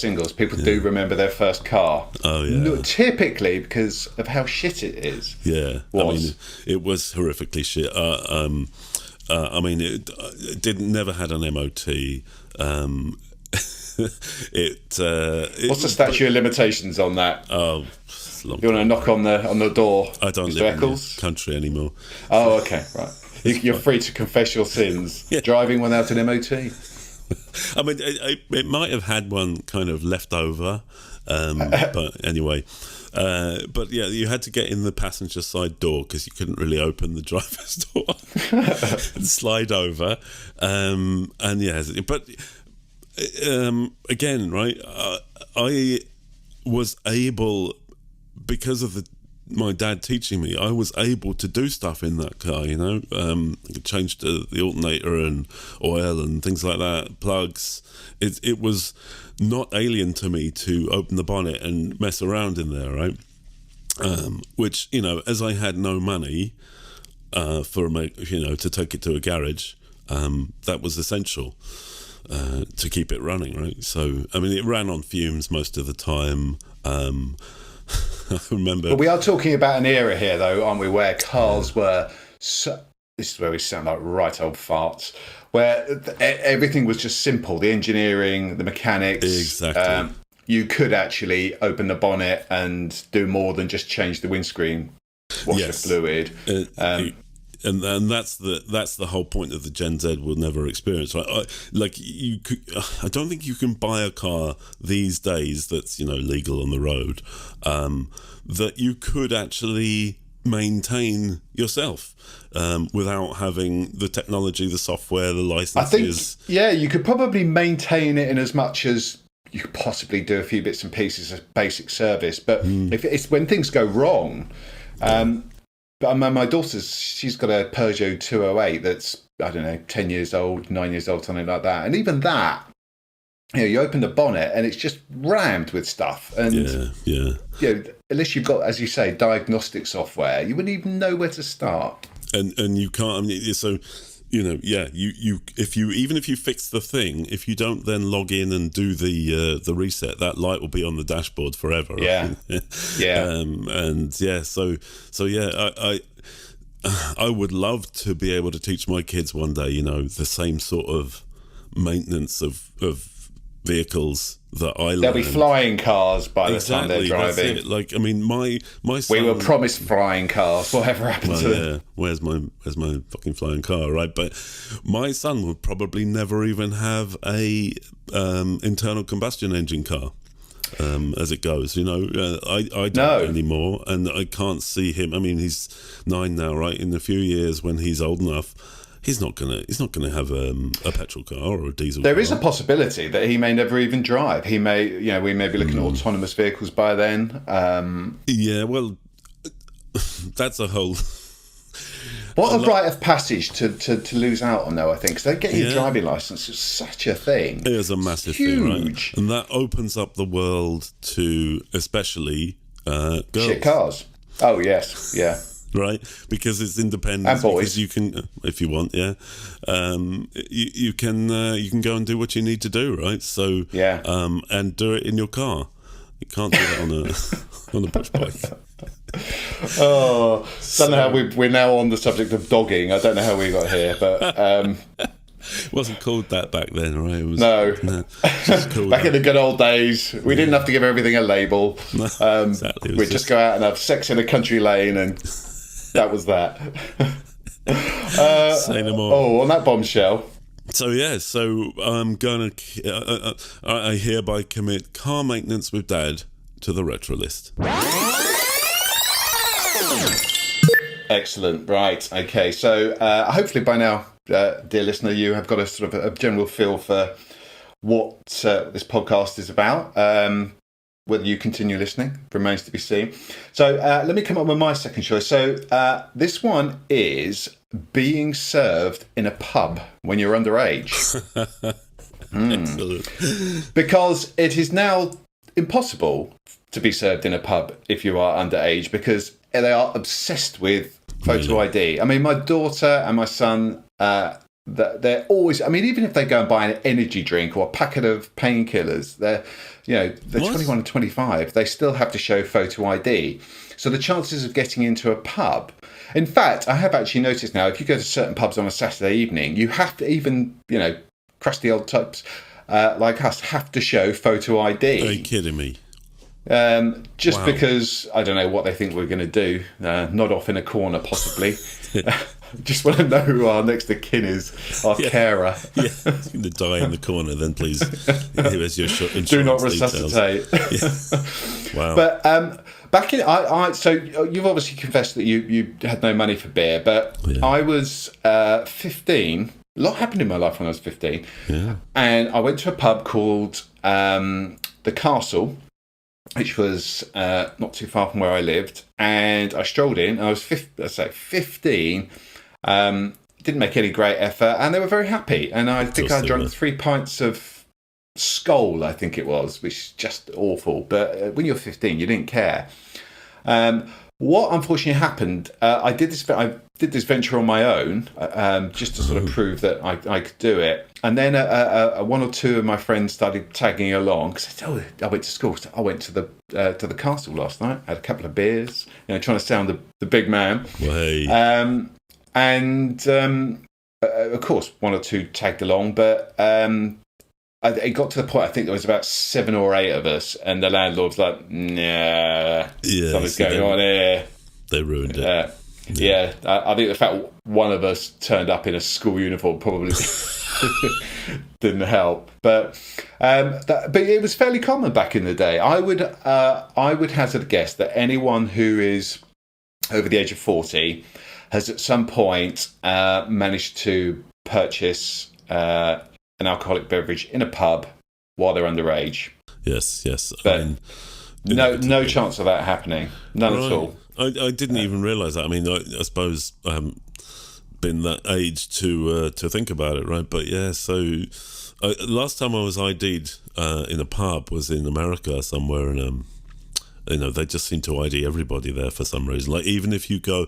singles, people do remember their first car. Oh, yeah. No, typically because of how shit it is. Yeah. I mean, it was horrifically shit. I mean, it never had an MOT. What's the statute of limitations on that? Oh, you want to knock on the door? I don't Mr. live Eccles? in the country anymore. Oh, okay, right. You're free to confess your sins. Yeah. Driving without an MOT. I mean, it might have had one kind of left over, but anyway. But yeah, you had to get in the passenger side door because you couldn't really open the driver's door and slide over. And yeah, but again, right, I was able, because of my dad teaching me, I was able to do stuff in that car, you know. I could change the alternator and oil and things like that, plugs. It was not alien to me to open the bonnet and mess around in there, right? Which, you know, as I had no money to take it to a garage, that was essential to keep it running, right? So, I mean, it ran on fumes most of the time. I remember. But we are talking about an era here, though, aren't we, where cars were this is where we sound like right old farts, where everything was just simple. The engineering, the mechanics. Exactly. You could actually open the bonnet and do more than just change the windscreen, wash the fluid. And that's the whole point of the Gen Z will never experience, right? I don't think you can buy a car these days that's, you know, legal on the road, that you could actually maintain yourself without having the technology, the software, the licenses. I think, you could probably maintain it in as much as you could possibly do a few bits and pieces of basic service. But if it's when things go wrong, but my daughter's, she's got a Peugeot 208 that's, I don't know, 10 years old, 9 years old, something like that. And even that, you know, you open the bonnet and it's just rammed with stuff. And you know, unless you've got, as you say, diagnostic software, you wouldn't even know where to start. And you can't. I mean, so, you know, if you fix the thing, if you don't then log in and do the reset, that light will be on the dashboard forever. Yeah, I would love to be able to teach my kids one day, you know, the same sort of maintenance of vehicles that I learned. There'll be flying cars by the time they're driving. That's it. Like, I mean, my son, we were promised flying cars. Whatever happened to them? Where's my fucking flying car, right? But my son would probably never even have a internal combustion engine car. As it goes, you know, I don't anymore, and I can't see him. I mean, he's 9 now, right? In a few years, when he's old enough, he's not gonna have a petrol car or a diesel car. There is a possibility that he may never even drive. He may, you know, we may be looking at autonomous vehicles by then. Yeah, well, that's a whole. What a rite of passage to lose out on, though, I think. Because they get your driving licence. It's such a thing. It is a massive thing, right? And that opens up the world to, especially, girls. Shit cars. Oh, yes. Yeah. Right? Because it's independent. And boys. Because you can, if you want, you can go and do what you need to do, right? So, and do it in your car. You can't do that on a push bike. Oh, don't know how we're now on the subject of dogging. I don't know how we got here, but it wasn't called that back then, right? It was, back in the good old days, we didn't have to give everything a label. No, exactly. We'd just go out and have sex in a country lane, and that was that. Say no more. Oh, on that bombshell. So I'm going to. I hereby commit car maintenance with Dad to the retro list. Excellent. Right. Okay. So hopefully by now, dear listener, you have got a sort of a general feel for what this podcast is about. Whether you continue listening remains to be seen. So let me come up with my second choice. So this one is being served in a pub when you're underage. Excellent. Because it is now impossible to be served in a pub if you are underage, because they are obsessed with photo ID. I mean, my daughter and my son, they're always, I mean, even if they go and buy an energy drink or a packet of painkillers, they're 21 and 25, they still have to show photo ID. So the chances of getting into a pub, in fact, I have actually noticed now, if you go to certain pubs on a Saturday evening, you have to, even, crusty old types like us, have to show photo ID. Are you kidding me? Just because I don't know what they think we're going to do. Nod off in a corner, possibly. Just want to know who our next of kin is, our carer. Yeah, he's going to die in the corner. Then please, here's your insurance do not details. resuscitate. Yeah. Wow. But back in, so you've obviously confessed that you had no money for beer, but I was 15. A lot happened in my life when I was 15, and I went to a pub called the Castle, which was not too far from where I lived, and I strolled in. I was 15. Didn't make any great effort, and they were very happy. And I think I drank 3 pints of Skoal, I think it was, which is just awful. But when you're 15, you didn't care. What unfortunately happened, I did this venture on my own, just to sort of prove that I could do it. And then one or two of my friends started tagging along, because I went to school. So I went to the Castle last night, had a couple of beers, trying to sound the big man. Hey. And of course, one or two tagged along, but it got to the point, I think there was about 7 or 8 of us, and the landlord was like, nah, something's going on here. They ruined it. I think the fact one of us turned up in a school uniform probably didn't help. But it was fairly common back in the day. I would hazard a guess that anyone who is over the age of 40 has at some point managed to purchase an alcoholic beverage in a pub while they're underage. Yes. But no chance of that happening. None at all. I didn't even realise that. I mean, I suppose I haven't been that age to think about it, right? But yeah, so last time I was ID'd in a pub was in America somewhere, and they just seem to ID everybody there for some reason. Like, even if you go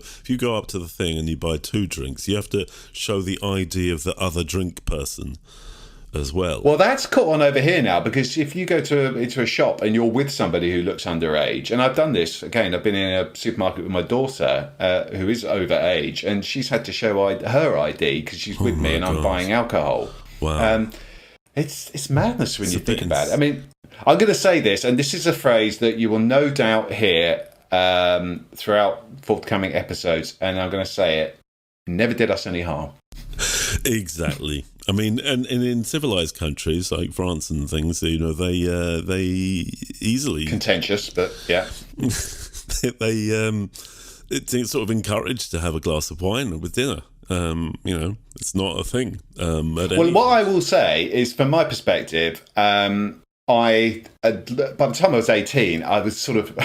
up to the thing and you buy 2 drinks, you have to show the ID of the other drink person as well. Well, that's caught on over here now, because if you go into a shop and you're with somebody who looks underage, and I've done this again, I've been in a supermarket with my daughter who is over age, and she's had to show her ID because she's with me and I'm buying alcohol. Wow. It's madness when you think about it. I mean, I'm going to say this, and this is a phrase that you will no doubt hear throughout forthcoming episodes, and I'm going to say it: never did us any harm. Exactly. I mean, and in civilized countries like France and things, they easily contentious, but yeah, it's sort of encouraged to have a glass of wine with dinner. It's not a thing. What I will say is, from my perspective, by the time I was 18, I was sort of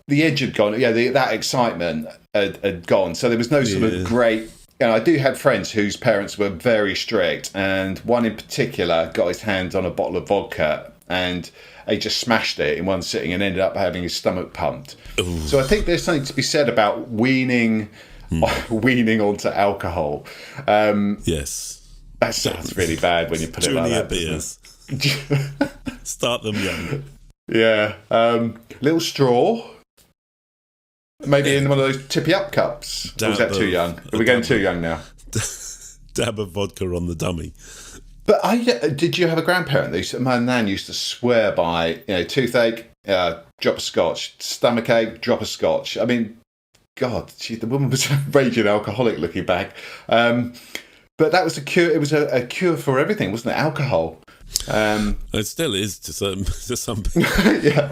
the edge had gone. Yeah, that excitement had gone. So there was no sort of great. I do have friends whose parents were very strict, and one in particular got his hands on a bottle of vodka and he just smashed it in one sitting and ended up having his stomach pumped. Ooh. So I think there's something to be said about weaning onto alcohol. Yes. That sounds really bad when you put it like that. Beers. Start them young. Yeah. Little straw. Maybe in one of those tippy up cups. Or was that too young? Are we going too young now? Dab of vodka on the dummy. But did you have a grandparent? My nan used to swear by, toothache, drop a scotch, stomachache, drop a scotch. I mean, God, the woman was a raging alcoholic looking back. But that was a cure. It was a cure for everything, wasn't it? Alcohol. It still is to some people. Yeah.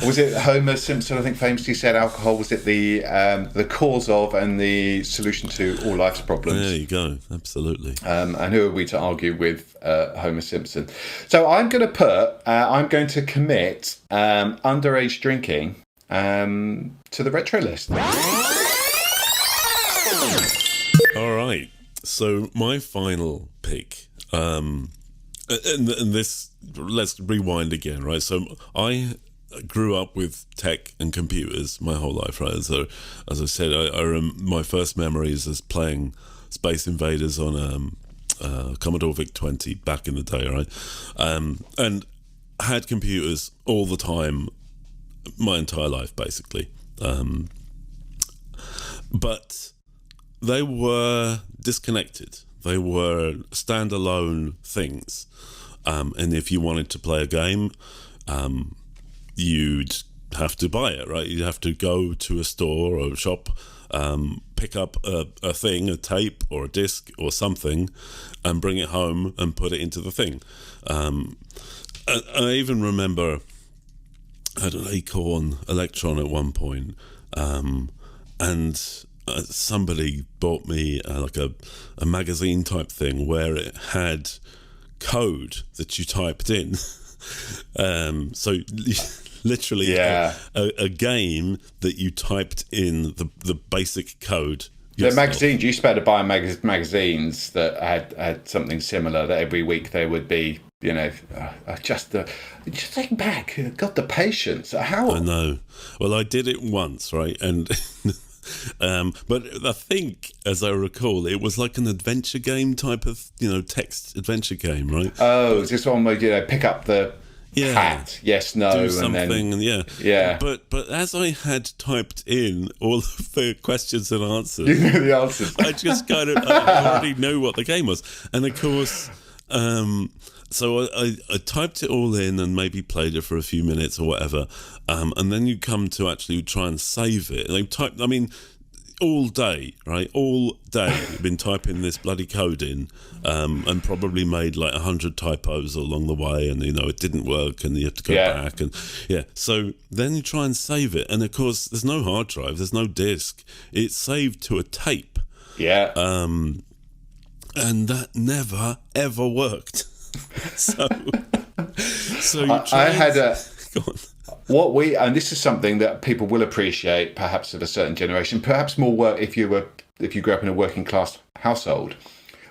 Was it Homer Simpson, I think, famously said alcohol was it the cause of and the solution to all life's problems? There you go. Absolutely. And who are we to argue with Homer Simpson? So I'm going to commit underage drinking to the retro list. Right. So my final pick, and this, let's rewind again, right? So I grew up with tech and computers my whole life, right? So as I said, my first memories is playing Space Invaders on Commodore VIC-20 back in the day, right? And had computers all the time, my entire life, basically. But they were disconnected. They were standalone things. And if you wanted to play a game, you'd have to buy it, right? You'd have to go to a store or a shop, pick up a thing, a tape or a disc or something, and bring it home and put it into the thing. I even remember I had an Acorn Electron at one point, and somebody bought me like a magazine type thing where it had code that you typed in. So literally a game that you typed in the basic code yourself. The magazines, you used to be able to buy magazines that had something similar, that every week they would be, just think back, got the patience. How? I know. Well, I did it once, right? And but I think, as I recall, it was like an adventure game type of, text adventure game, right? Oh, it's just one where, pick up the hat, yes, no, do something, and then, yeah. But as I had typed in all of the questions and answers, you know the answers. I just I already knew what the game was, and of course, so I typed it all in and maybe played it for a few minutes or whatever, and then you come to actually try and save it. And all day, right? All day, I've been typing this bloody code in, and probably made like 100 typos along the way, and it didn't work, and you have to go back, and so then you try and save it, and of course there's no hard drive, there's no disk, it's saved to a tape, and that never ever worked. so you try. I had a. Go on. And this is something that people will appreciate, perhaps of a certain generation, perhaps more work if you grew up in a working class household.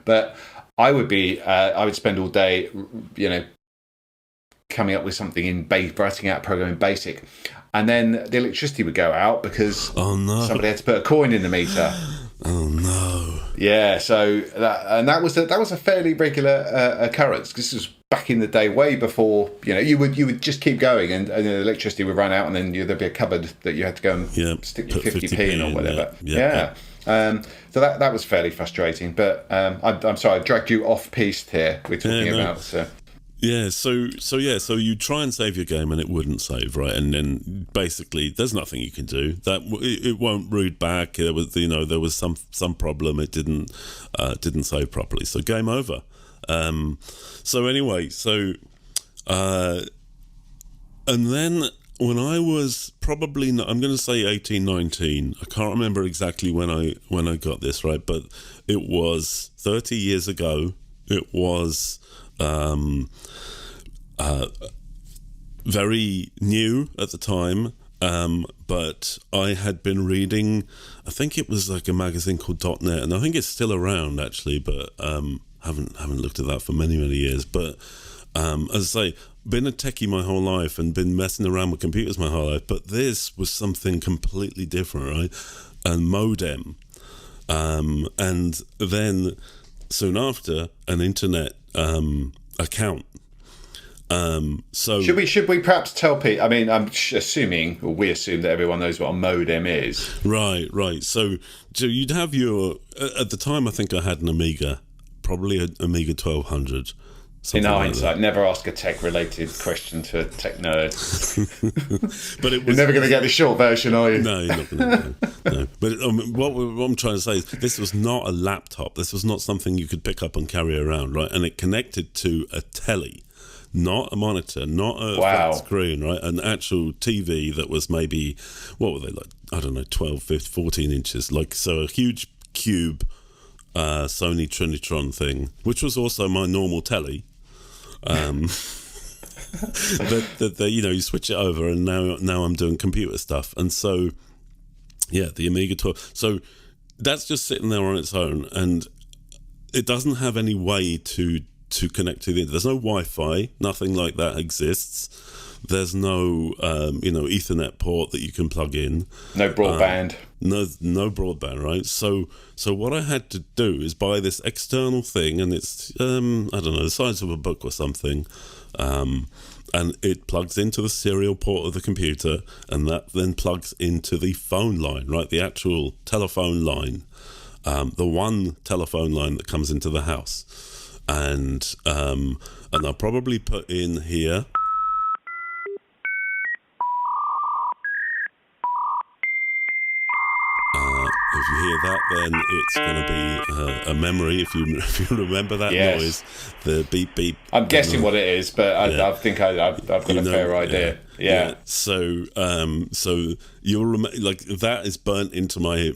But I would spend all day, coming up with something in writing out a program in BASIC, and then the electricity would go out because somebody had to put a coin in the meter. Oh no! Yeah, so that was a fairly regular occurrence, because this was back in the day, way before you would just keep going, and the electricity would run out, and then there'd be a cupboard that you had to go and stick your 50p in or whatever. So that was fairly frustrating. But I'm sorry, I dragged you off piste here. We're talking about. So you try and save your game and it wouldn't save, right? And then basically there's nothing you can do. That it won't root back. There was some problem. It didn't save properly. So game over. So anyway, and then when I was probably, I'm going to say 18, 19, I can't remember exactly when I got this, right? But it was 30 years ago. It was very new at the time, but I had been reading, I think it was like a magazine called .NET, and I think it's still around actually, but haven't looked at that for many years. But as I say, been a techie my whole life and been messing around with computers my whole life, but this was something completely different, right? And modem, and then soon after an internet account. So should we perhaps tell people? I mean, I'm assuming, or we assume, that everyone knows what a modem is. Right. So you'd have your, at the time I think I had an Amiga, probably an Amiga 1200. In hindsight, never ask a tech-related question to a tech nerd. But you're never going to get the short version, are you? No, you're not going to. No. But what I'm trying to say is, this was not a laptop. This was not something you could pick up and carry around, right? And it connected to a telly, not a monitor, not a flat screen, right? An actual TV that was maybe, what were they, like, I don't know, 12, 15, 14 inches. So a huge cube Sony Trinitron thing, which was also my normal telly. You switch it over, and now I'm doing computer stuff, and so the Amiga 12. So that's just sitting there on its own, and it doesn't have any way to connect to the internet. There's no Wi-Fi, nothing like that exists. There's no Ethernet port that you can plug in. No broadband. No broadband, right? So what I had to do is buy this external thing, and it's I don't know, the size of a book or something, and it plugs into the serial port of the computer, and that then plugs into the phone line, right? The actual telephone line, the one telephone line that comes into the house, and I'll probably put in here. If you hear that, then it's going to be a memory. If you remember that noise, the beep beep. I'm guessing what it is, but I think I've got a fair idea. Yeah. So you'll remember, like, that is burnt into my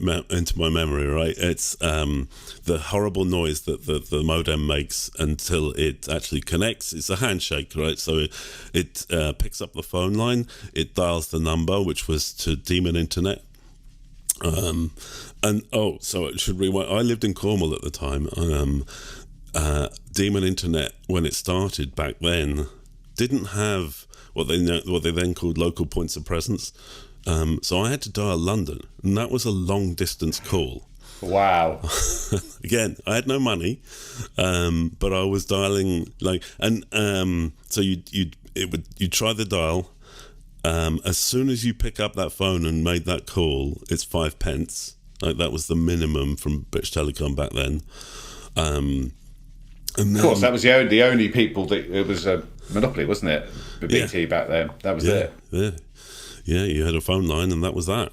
memory, right? It's the horrible noise that the modem makes until it actually connects. It's a handshake, right? So it picks up the phone line, it dials the number, which was to Demon Internet. So it should rewind. I lived in Cornwall at the time. Demon Internet, when it started back then, didn't have what they then called local points of presence. So I had to dial London, and that was a long distance call. Wow. Again, I had no money, but I was dialing so you'd try the dial. As soon as you pick up that phone and made that call, it's 5 pence. Like, that was the minimum from British Telecom back then. And then, of course, that was the only people that it was a monopoly, wasn't it? The BT back then. That was it. Yeah. You had a phone line, and that was that.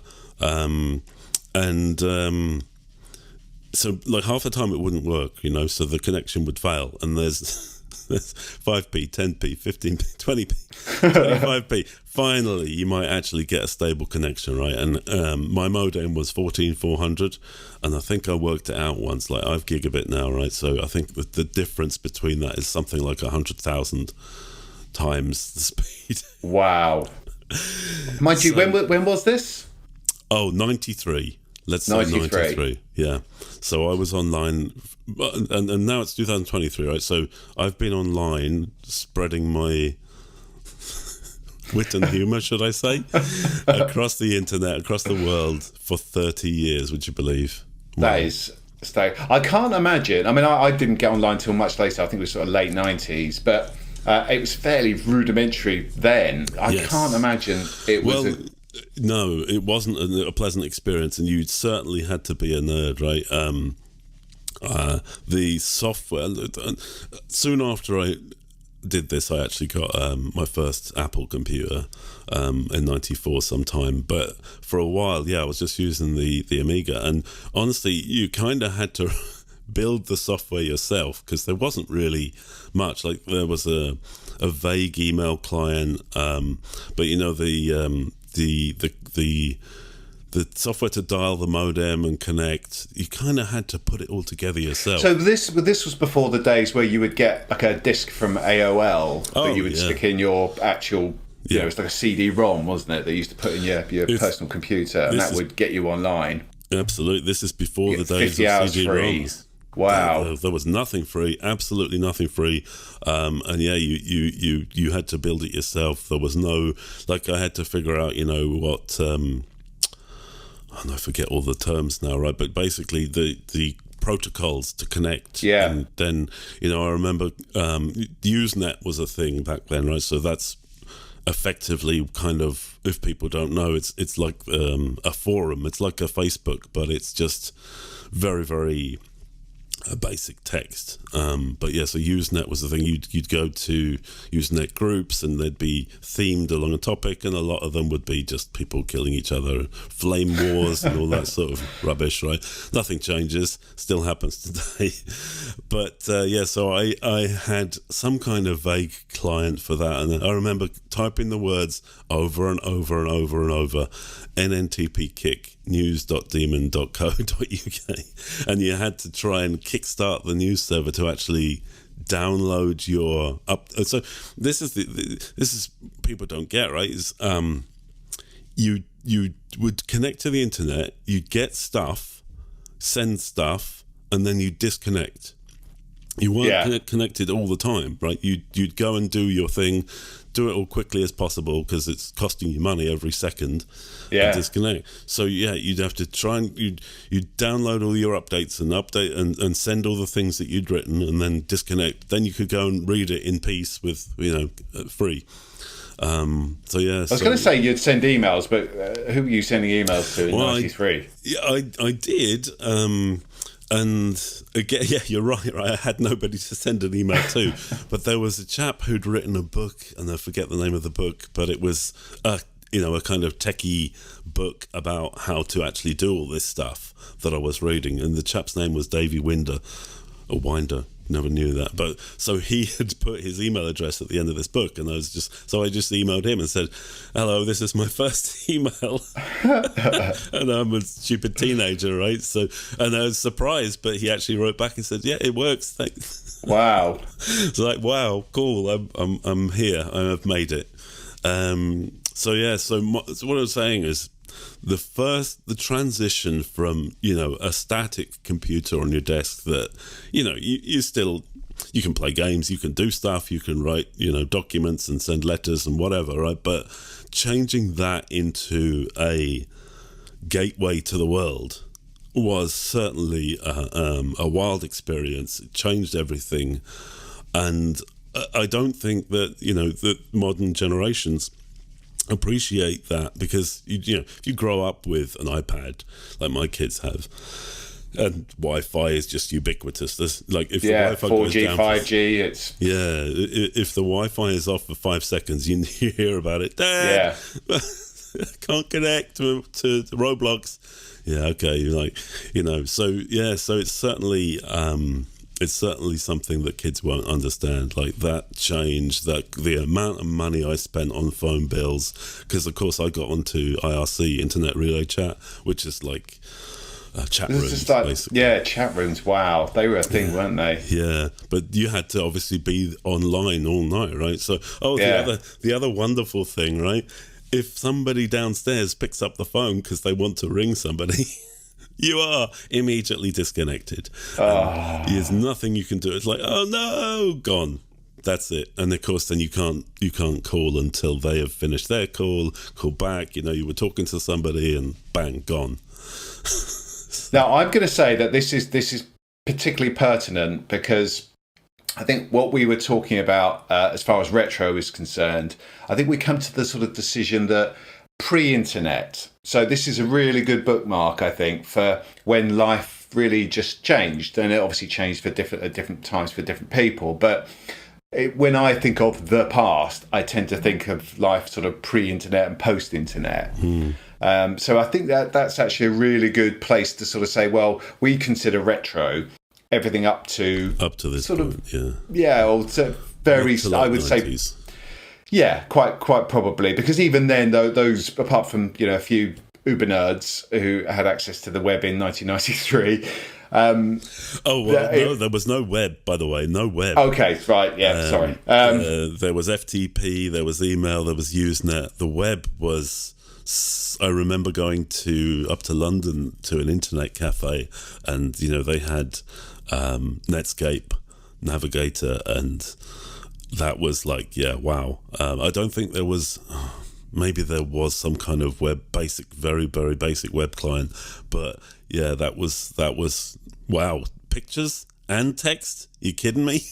So like half the time it wouldn't work, so the connection would fail, and there's 5p, 10p, 15p, 20p, 25p. Finally, you might actually get a stable connection, right? And my modem was 14400, and I think I worked it out once. Like, I've gigabit now, right? So I think the difference between that is something like 100,000 times the speed. Wow. Mind you, when was this? Oh, 93. Let's say 93. Yeah. So I was online, and now it's 2023, right? So I've been online spreading my wit and humour, should I say, across the internet, across the world for 30 years, would you believe? Wow. That is... I can't imagine. I mean, I didn't get online till much later. I think it was sort of late 90s, but it was fairly rudimentary then. I can't imagine it was... No, it wasn't a pleasant experience, and you certainly had to be a nerd, right? The software... Soon after I did this, I actually got my first Apple computer in 94 sometime, but for a while, I was just using the Amiga, and honestly, you kind of had to build the software yourself, because there wasn't really much. Like, there was a vague email client, but the software to dial the modem and connect, you kind of had to put it all together yourself. So this was before the days where you would get like a disc from AOL that you would stick in your actual, it's like a CD-ROM, wasn't it, that you used to put in your personal computer, and that would get you online. Absolutely. This is before the days of CD-ROMs. Wow. There was nothing free, absolutely nothing free. And you had to build it yourself. There was no, like, I had to figure out, what, I forget all the terms now, right? But basically the protocols to connect. Yeah. And then, I remember Usenet was a thing back then, right? So that's effectively kind of, if people don't know, it's like a forum. It's like a Facebook, but it's just very, very basic text. But so Usenet was the thing. You'd go to Usenet groups, and they'd be themed along a topic, and a lot of them would be just people killing each other, flame wars and all that sort of rubbish, right? Nothing changes, still happens today. But so I had some kind of vague client for that, and I remember typing the words over and over and over and over, NNTP kick news.demon.co.uk, and you had to try and kickstart the news server to actually download your up. So this is people don't get, right, is you would connect to the internet, you'd get stuff, send stuff and then you disconnect. You weren't connected all the time, right? You'd go and do your thing, do it all quickly as possible because it's costing you money every second. And disconnect. So you'd have to try and you'd download all your updates and send all the things that you'd written and then disconnect. Then you could go and read it in peace with free. I was going to say you'd send emails, but who were you sending emails to in '93? I did. And again, you're right. I had nobody to send an email to, but there was a chap who'd written a book, and I forget the name of the book, but it was a kind of techie book about how to actually do all this stuff that I was reading. And the chap's name was Davey Winder, or Winder. Never knew that. But so he had put his email address at the end of this book, and I just emailed him and said, "Hello, this is my first email." And I'm a stupid teenager, right? So, and I was surprised, but he actually wrote back and said, "Yeah, it works. Thanks." Wow. It's like, wow, cool. I'm here. I've made it. So what I was saying is, the transition from a static computer on your desk that you can play games, you can do stuff, you can write documents and send letters and whatever, right? But changing that into a gateway to the world was certainly a wild experience. It changed everything, and I don't think that that modern generations appreciate that, because if you grow up with an iPad like my kids have, and Wi-Fi is just ubiquitous. There's like if the Wi-Fi 4G, goes down 5G, if the Wi-Fi is off for 5 seconds, you hear about it. Dad, can't connect to Roblox. Yeah, okay. You're like, so it's certainly. It's certainly something that kids won't understand. Like that change, that the amount of money I spent on phone bills, because of course I got onto IRC, Internet Relay Chat, which is like chat rooms, basically. Yeah, chat rooms. Wow, they were a thing, weren't they? Yeah, but you had to obviously be online all night, right? So, the other wonderful thing, right? If somebody downstairs picks up the phone because they want to ring somebody. You are immediately disconnected. There's nothing you can do. It's like, oh no, gone. That's it. And of course, then you can't call until they have finished their call back. You were talking to somebody, and bang, gone. Now, I'm going to say that this is particularly pertinent because I think what we were talking about as far as retro is concerned, I think we come to the sort of decision that pre-internet. So this is a really good bookmark, I think, for when life really just changed, and it obviously changed at different times for different people. But when I think of the past, I tend to think of life sort of pre-internet and post-internet. So I think that's actually a really good place to sort of say, well, we consider retro everything up to this sort point, or to very, I would 90s. Say. Yeah, quite probably, because even then, those apart from a few uber nerds who had access to the web in 1993. No, there was no web, by the way, no web. Okay, right, yeah, sorry. There was FTP, there was email, there was Usenet. The web was. I remember going up to London to an internet cafe, and they had Netscape Navigator, and that was like, wow. I don't think there was. Maybe there was some kind of very, very basic web client, but that was wow. Pictures and text? You kidding me?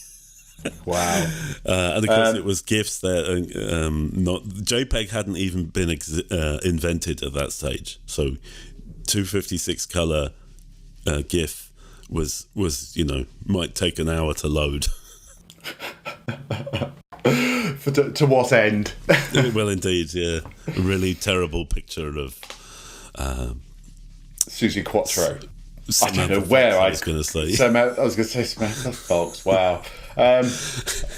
Wow. And of course, it was GIFs there. Not JPEG hadn't even been invented at that stage. So, 256 color GIF was might take an hour to load. To what end? Well, indeed, yeah. A really terrible picture of Susie Quattro. I don't know Samantha where I was going to say. I was going to say Samantha Fox. Wow.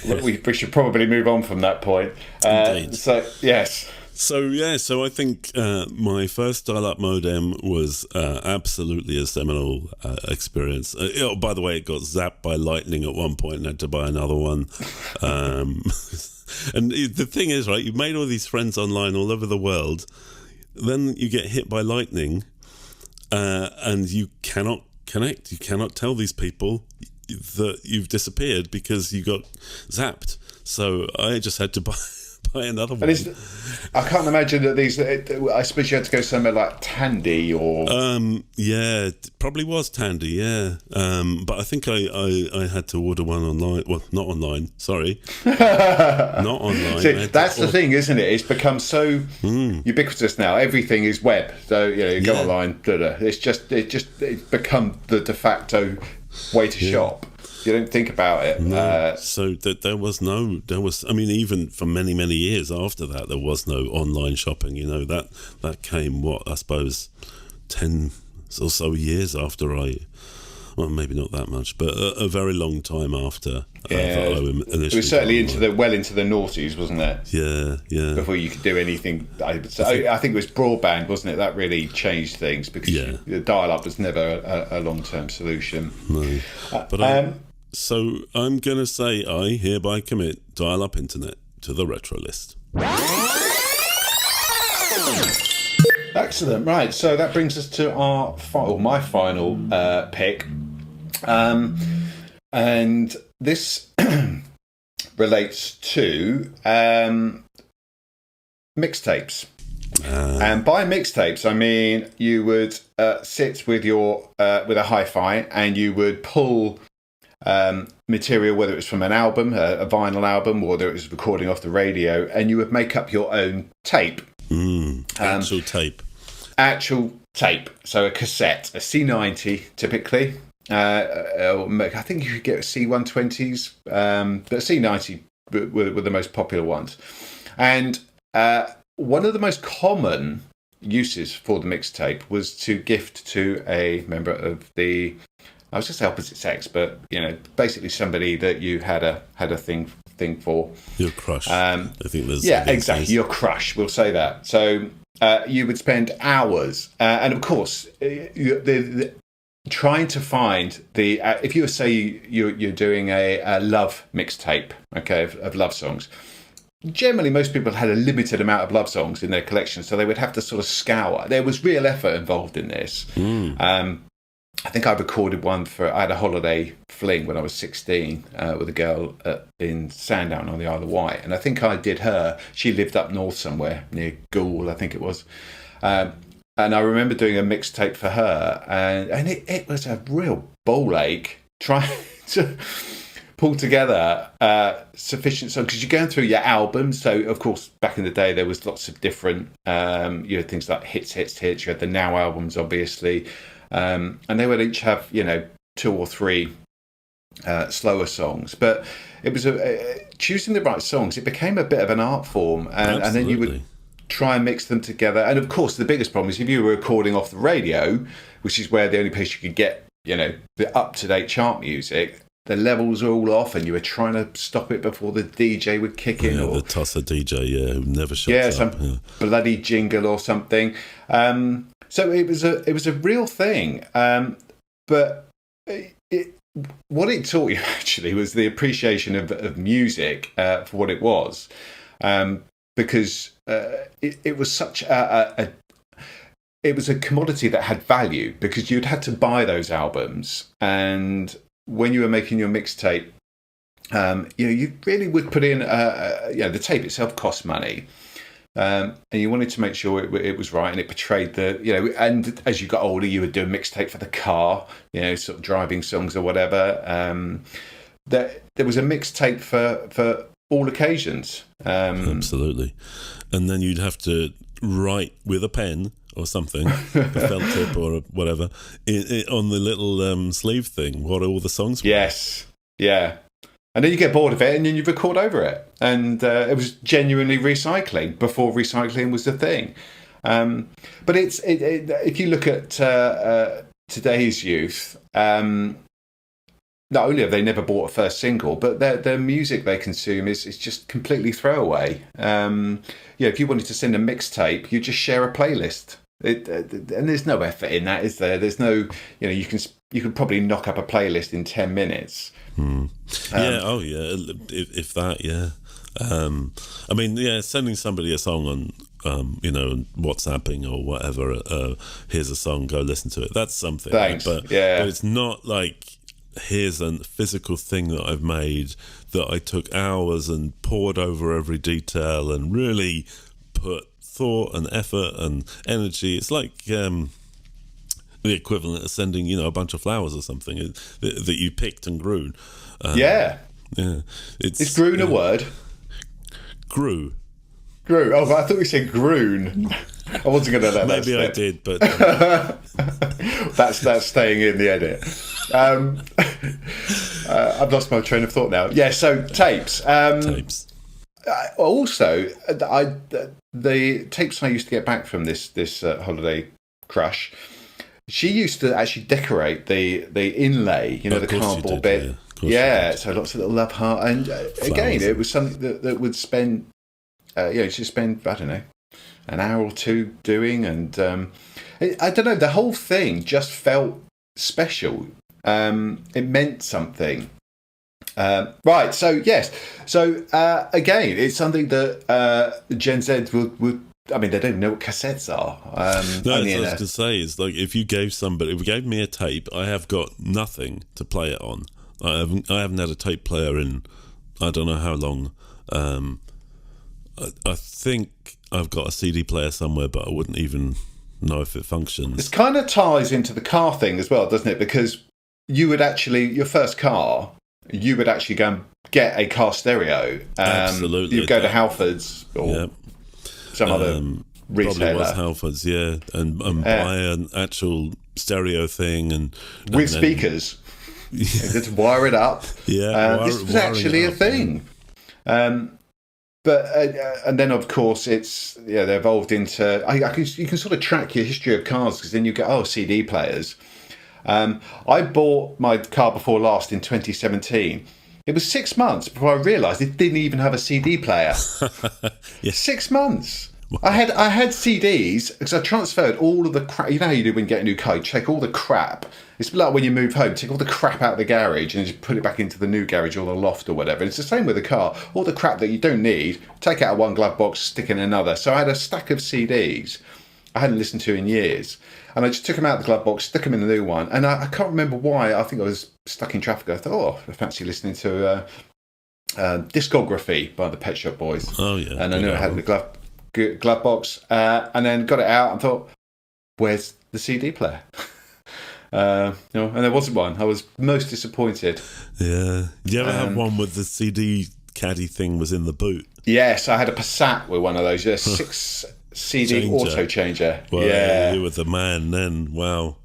We should probably move on from that point. Indeed. So yes. So I think my first dial-up modem was absolutely a seminal experience. By the way, it got zapped by lightning at one point and had to buy another one. And the thing is, right, you've made all these friends online all over the world. Then you get hit by lightning, and you cannot connect. You cannot tell these people that you've disappeared because you got zapped. So I just had to buy another one. I can't imagine that these. I suppose you had to go somewhere like Tandy or. Yeah, it probably was Tandy. Yeah, but I think I had to order one online. Well, not online. Sorry, not online. See, that's the thing, isn't it? It's become so ubiquitous now. Everything is web. So you go online. Blah, blah. It's become the de facto way to shop. You don't think about it. No. So there was. I mean, even for many years after that, there was no online shopping. You know, that came I suppose 10 or so years after well, maybe not that much, but a very long time after. It was certainly into the noughties, wasn't it? Yeah. Before you could do anything, I think it was broadband, wasn't it? That really changed things because the dial-up was never a long-term solution. No, but so I'm going to say I hereby commit dial-up internet to the retro list. Excellent. Right, so that brings us to my final pick. And this relates to mixtapes. And by mixtapes, I mean you would sit with with a hi-fi and you would pull material, whether it was from an album, a vinyl album, or whether it was recording off the radio, and you would make up your own tape. Actual tape. So a cassette, a C90 typically. I think you could get C120s, but C90 were the most popular ones. And one of the most common uses for the mixtape was to gift to a member of I was just say opposite sex, but basically somebody that you had a thing for. Your crush. I think there's exactly. Your crush. We'll say that. So you would spend hours, and of course, trying to find if you say you're doing a love mixtape, okay, of love songs. Generally, most people had a limited amount of love songs in their collection, so they would have to sort of scour. There was real effort involved in this. I think I recorded one I had a holiday fling when I was 16 with a girl in Sandown on the Isle of Wight. And I think I did her. She lived up north somewhere near Goole, I think it was. And I remember doing a mixtape for her. And it was a real ball ache trying to pull together sufficient songs. Because you're going through your albums. So, of course, back in the day, there was lots of different, things like hits. You had the Now albums, obviously. And they would each have, 2 or 3 slower songs. But it was choosing the right songs. It became a bit of an art form. And then you would try and mix them together. And, of course, the biggest problem is if you were recording off the radio, which is where the only place you could get, the up-to-date chart music, the levels are all off and you were trying to stop it before the DJ would kick in. Or the tosser DJ, who never shuts up. Some bloody jingle or something. So it was a real thing, but what it taught you actually was the appreciation of music for what it was, because it was such it was a commodity that had value because you'd had to buy those albums, and when you were making your mixtape, you really would put in the tape itself cost money. And you wanted to make sure it was right and it portrayed and as you got older, you would do a mixtape for the car, sort of driving songs or whatever. There was a mixtape for all occasions. Absolutely. And then you'd have to write with a pen or something, a felt tip or whatever, on the little sleeve thing, what all the songs were. Yes, yeah. And then you get bored of it and then you record over it. And it was genuinely recycling before recycling was a thing. But if you look at today's youth, not only have they never bought a first single, but their music they consume is just completely throwaway. If you wanted to send a mixtape, you just share a playlist. And there's no effort in that, is there? There's no, you can probably knock up a playlist in 10 minutes. If that, yeah. Sending somebody a song WhatsApping or whatever. Here's a song, go listen to it. That's something. Thanks. Right? But it's not like here's a physical thing that I've made that I took hours and poured over every detail and really put thought and effort and energy. It's like the equivalent of sending, a bunch of flowers or something that you picked and grew. Yeah. Is grown a word? Grew. Oh, but I thought we said groon. I wasn't going to let that Maybe slip. I did, but that's staying in the edit. I've lost my train of thought now. Yeah, so tapes. tapes. Also, the tapes I used to get back from this holiday crush, she used to actually decorate the inlay, the cardboard bit. Yeah, so lots of little love heart, and again, it was something that would spend, she'd spend, I don't know, an hour or two doing, and I don't know, the whole thing just felt special. It meant something. Right, so yes, again, it's something that Gen Z would. I mean, they don't know what cassettes are. No, what I was going to say is, like, if you gave me a tape, I have got nothing to play it on. I haven't had a tape player in I don't know how long. I think I've got a CD player somewhere, but I wouldn't even know if it functions. This kind of ties into the car thing as well, doesn't it? Because you would actually, your first car, you would actually go and get a car stereo. Absolutely. You'd go to Halfords or some other retailer. Probably was Halfords, yeah, and buy an actual stereo thing and with speakers. Just wire it up. Yeah, this was actually a thing. But and then of course it's they evolved into. You can sort of track your history of cars because then you get CD players. I bought my car before last in 2017. It was 6 months before I realised it didn't even have a CD player. Yes. 6 months. I had CDs because I transferred all of the crap. You know how you do when you get a new car, you take all the crap. It's like when you move home, take all the crap out of the garage and just put it back into the new garage or the loft or whatever. And it's the same with the car. All the crap that you don't need, take out of one glove box, stick in another. So I had a stack of CDs I hadn't listened to in years. And I just took them out of the glove box, stuck them in the new one. And I can't remember why. I think I was stuck in traffic. I thought, I fancy listening to Discography by the Pet Shop Boys. Oh, yeah. And I knew I had the glove box. And then got it out and thought, where's the CD player? And there wasn't one. I was most disappointed. Yeah. Did you ever have one with the CD caddy thing was in the boot? Yes, I had a Passat with one of those. 6 CD auto changer. Well, you were the man then. Wow.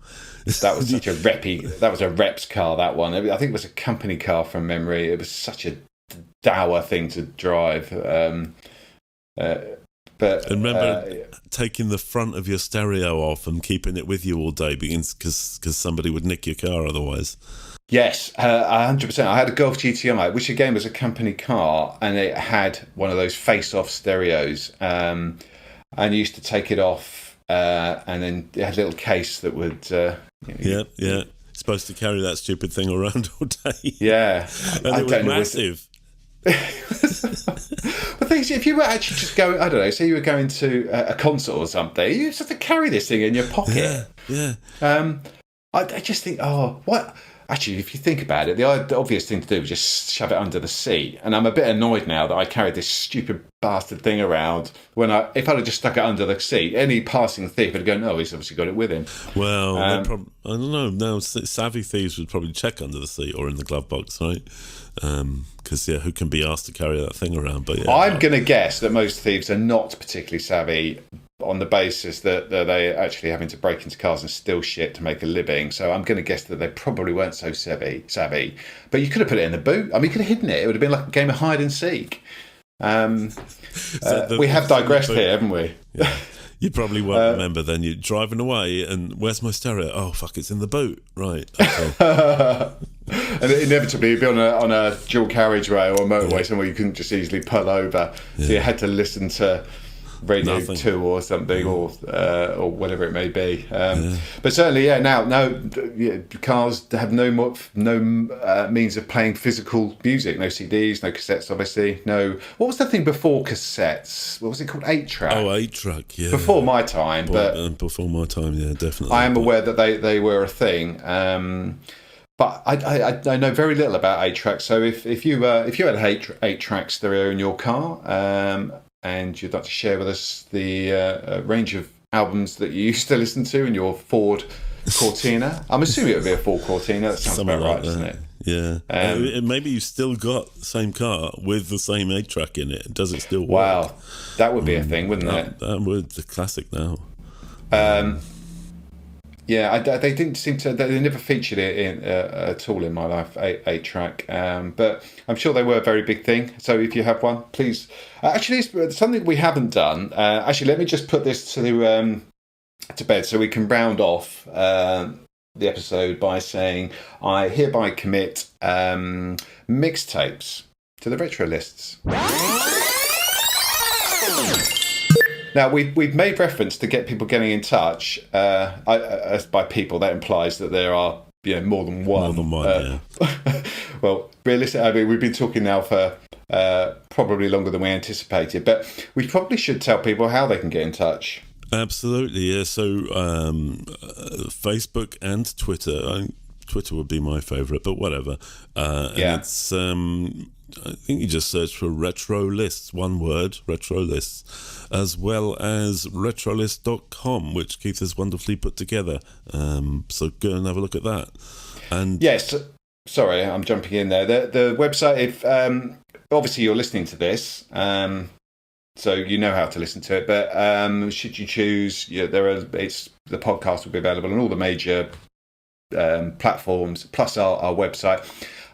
That was such that was a reps car, that one. I think it was a company car from memory. It was such a dour thing to drive. But remember taking the front of your stereo off and keeping it with you all day because somebody would nick your car otherwise. Yes, 100%. I had a Golf GTI, which again was a company car, and it had one of those face-off stereos. And you used to take it off, and then it had a little case that would. Yeah. Supposed to carry that stupid thing around all day. Yeah, and it was massive. But things, if you were actually just going, I don't know, say you were going to a concert or something, you just have to carry this thing in your pocket. Yeah. I just think, what? Actually, if you think about it, the obvious thing to do is just shove it under the seat. And I'm a bit annoyed now that I carried this stupid bastard thing around. If I'd have just stuck it under the seat, any passing thief would go, no, he's obviously got it with him. Well, I don't know. Now, savvy thieves would probably check under the seat or in the glove box, right? Because who can be asked to carry that thing around? But I'm going to guess that most thieves are not particularly savvy on the basis that they're actually having to break into cars and steal shit to make a living. So I'm going to guess that they probably weren't so savvy. But you could have put it in the boot. I mean, you could have hidden it. It would have been like a game of hide and seek. We have digressed here, haven't we? Yeah. You probably won't remember then. You're driving away and where's my stereo? Oh, fuck, it's in the boot. Right. Okay. And inevitably you'd be on a dual carriageway or a motorway somewhere you couldn't just easily pull over. So you had to listen to Radio Nothing. 2 or something, or whatever it may be. But certainly, now cars have no means of playing physical music. No CDs, no cassettes, obviously. No. What was the thing before cassettes? What was it called? 8-track. Oh, 8-track, yeah. Before my time, before my time, yeah, definitely. I am aware that they were a thing. But I know very little about 8-track. So if you had an 8-track stereo in your car, and you'd like to share with us the range of albums that you used to listen to in your Ford Cortina, I'm assuming it would be a Ford Cortina. That sounds Something about like right, doesn't it? Yeah. Maybe you've still got the same car with the same 8-track in it. Does it still work? Wow, that would be a thing, wouldn't it? That would. The classic now. Yeah, they didn't seem to. They never featured it at all in my life. 8-track, but I'm sure they were a very big thing. So if you have one, please. Actually, it's something we haven't done. Actually, let me just put this to bed so we can round off the episode by saying I hereby commit mixtapes to the retro lists. Now, we've made reference to get people getting in touch. By people, that implies that there are more than one. More than one, yeah. Well, realistically, I mean, we've been talking now for probably longer than we anticipated, but we probably should tell people how they can get in touch. Absolutely, yeah. So Facebook and Twitter. Twitter would be my favourite, but whatever. And it's... I think you just search for Retro Lists, one word, Retro Lists, as well as retrolist.com, which Keith has wonderfully put together. So go and have a look at that. And yes, sorry, I'm jumping in there. The website, if obviously you're listening to this, so you know how to listen to it, but should you choose, the podcast will be available on all the major platforms, plus our website.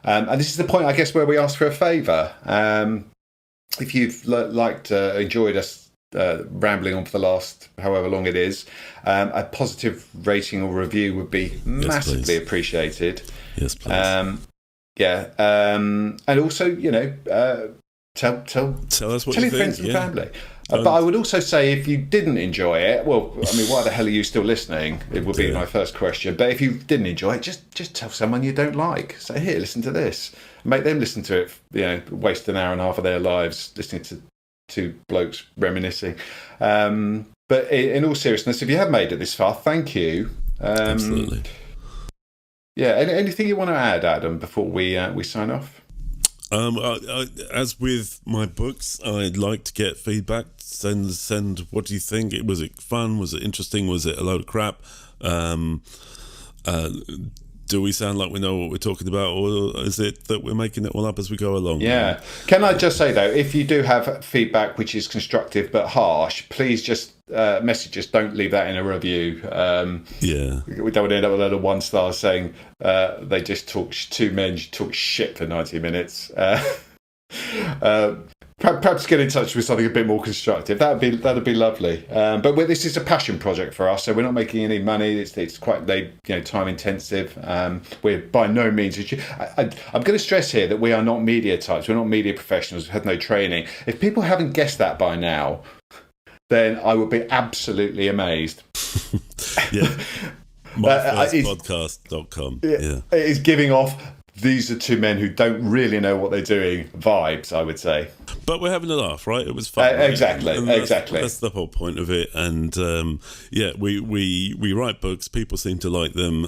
And this is the point, I guess, where we ask for a favour. If you've enjoyed us rambling on for the last however long it is, a positive rating or review would be massively appreciated. Yes, please. And also, tell us what tell you your friends think, and family. But I would also say, if you didn't enjoy it, well, I mean, why the hell are you still listening? It would be my first question. But if you didn't enjoy it, just tell someone you don't like. Say, here, listen to this. Make them listen to it. Waste an hour and a half of their lives listening to two blokes reminiscing. But in all seriousness, if you have made it this far, thank you. Absolutely. Yeah. Anything you want to add, Adam, before we sign off? As with my books, I'd like to get feedback. Send what do you think? Was it fun? Was it interesting? Was it a load of crap? Do we sound like we know what we're talking about, or is it that we're making it all up as we go along? Yeah. Can I just say, though, if you do have feedback which is constructive but harsh, please just message us. Don't leave that in a review. We don't end up with a little 1 star saying they just two men talk shit for 90 minutes. Perhaps get in touch with something a bit more constructive. That'd be lovely. But this is a passion project for us, so we're not making any money. It's quite time intensive. We're by no means. I'm going to stress here that we are not media types. We're not media professionals. We've had no training. If people haven't guessed that by now, then I would be absolutely amazed. Yeah. myfirstpodcast.com. Yeah. It is giving off, these are two men who don't really know what they're doing vibes, I would say. But we're having a laugh, right? It was fun. Right? Exactly. That's the whole point of it. And we write books. People seem to like them.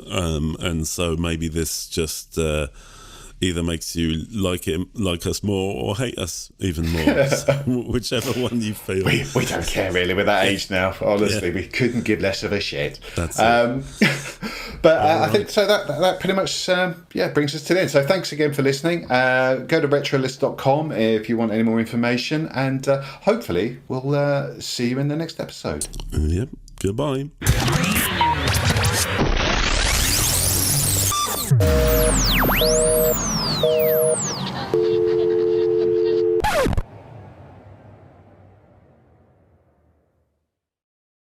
And so maybe this just either makes you like us more, or hate us even more. So, whichever one you feel. We don't care really. We're that age now. Honestly, we couldn't give less of a shit. That's it. But I think so. That pretty much brings us to the end. So thanks again for listening. Go to retrolist.com if you want any more information, and hopefully we'll see you in the next episode. Yep. Goodbye.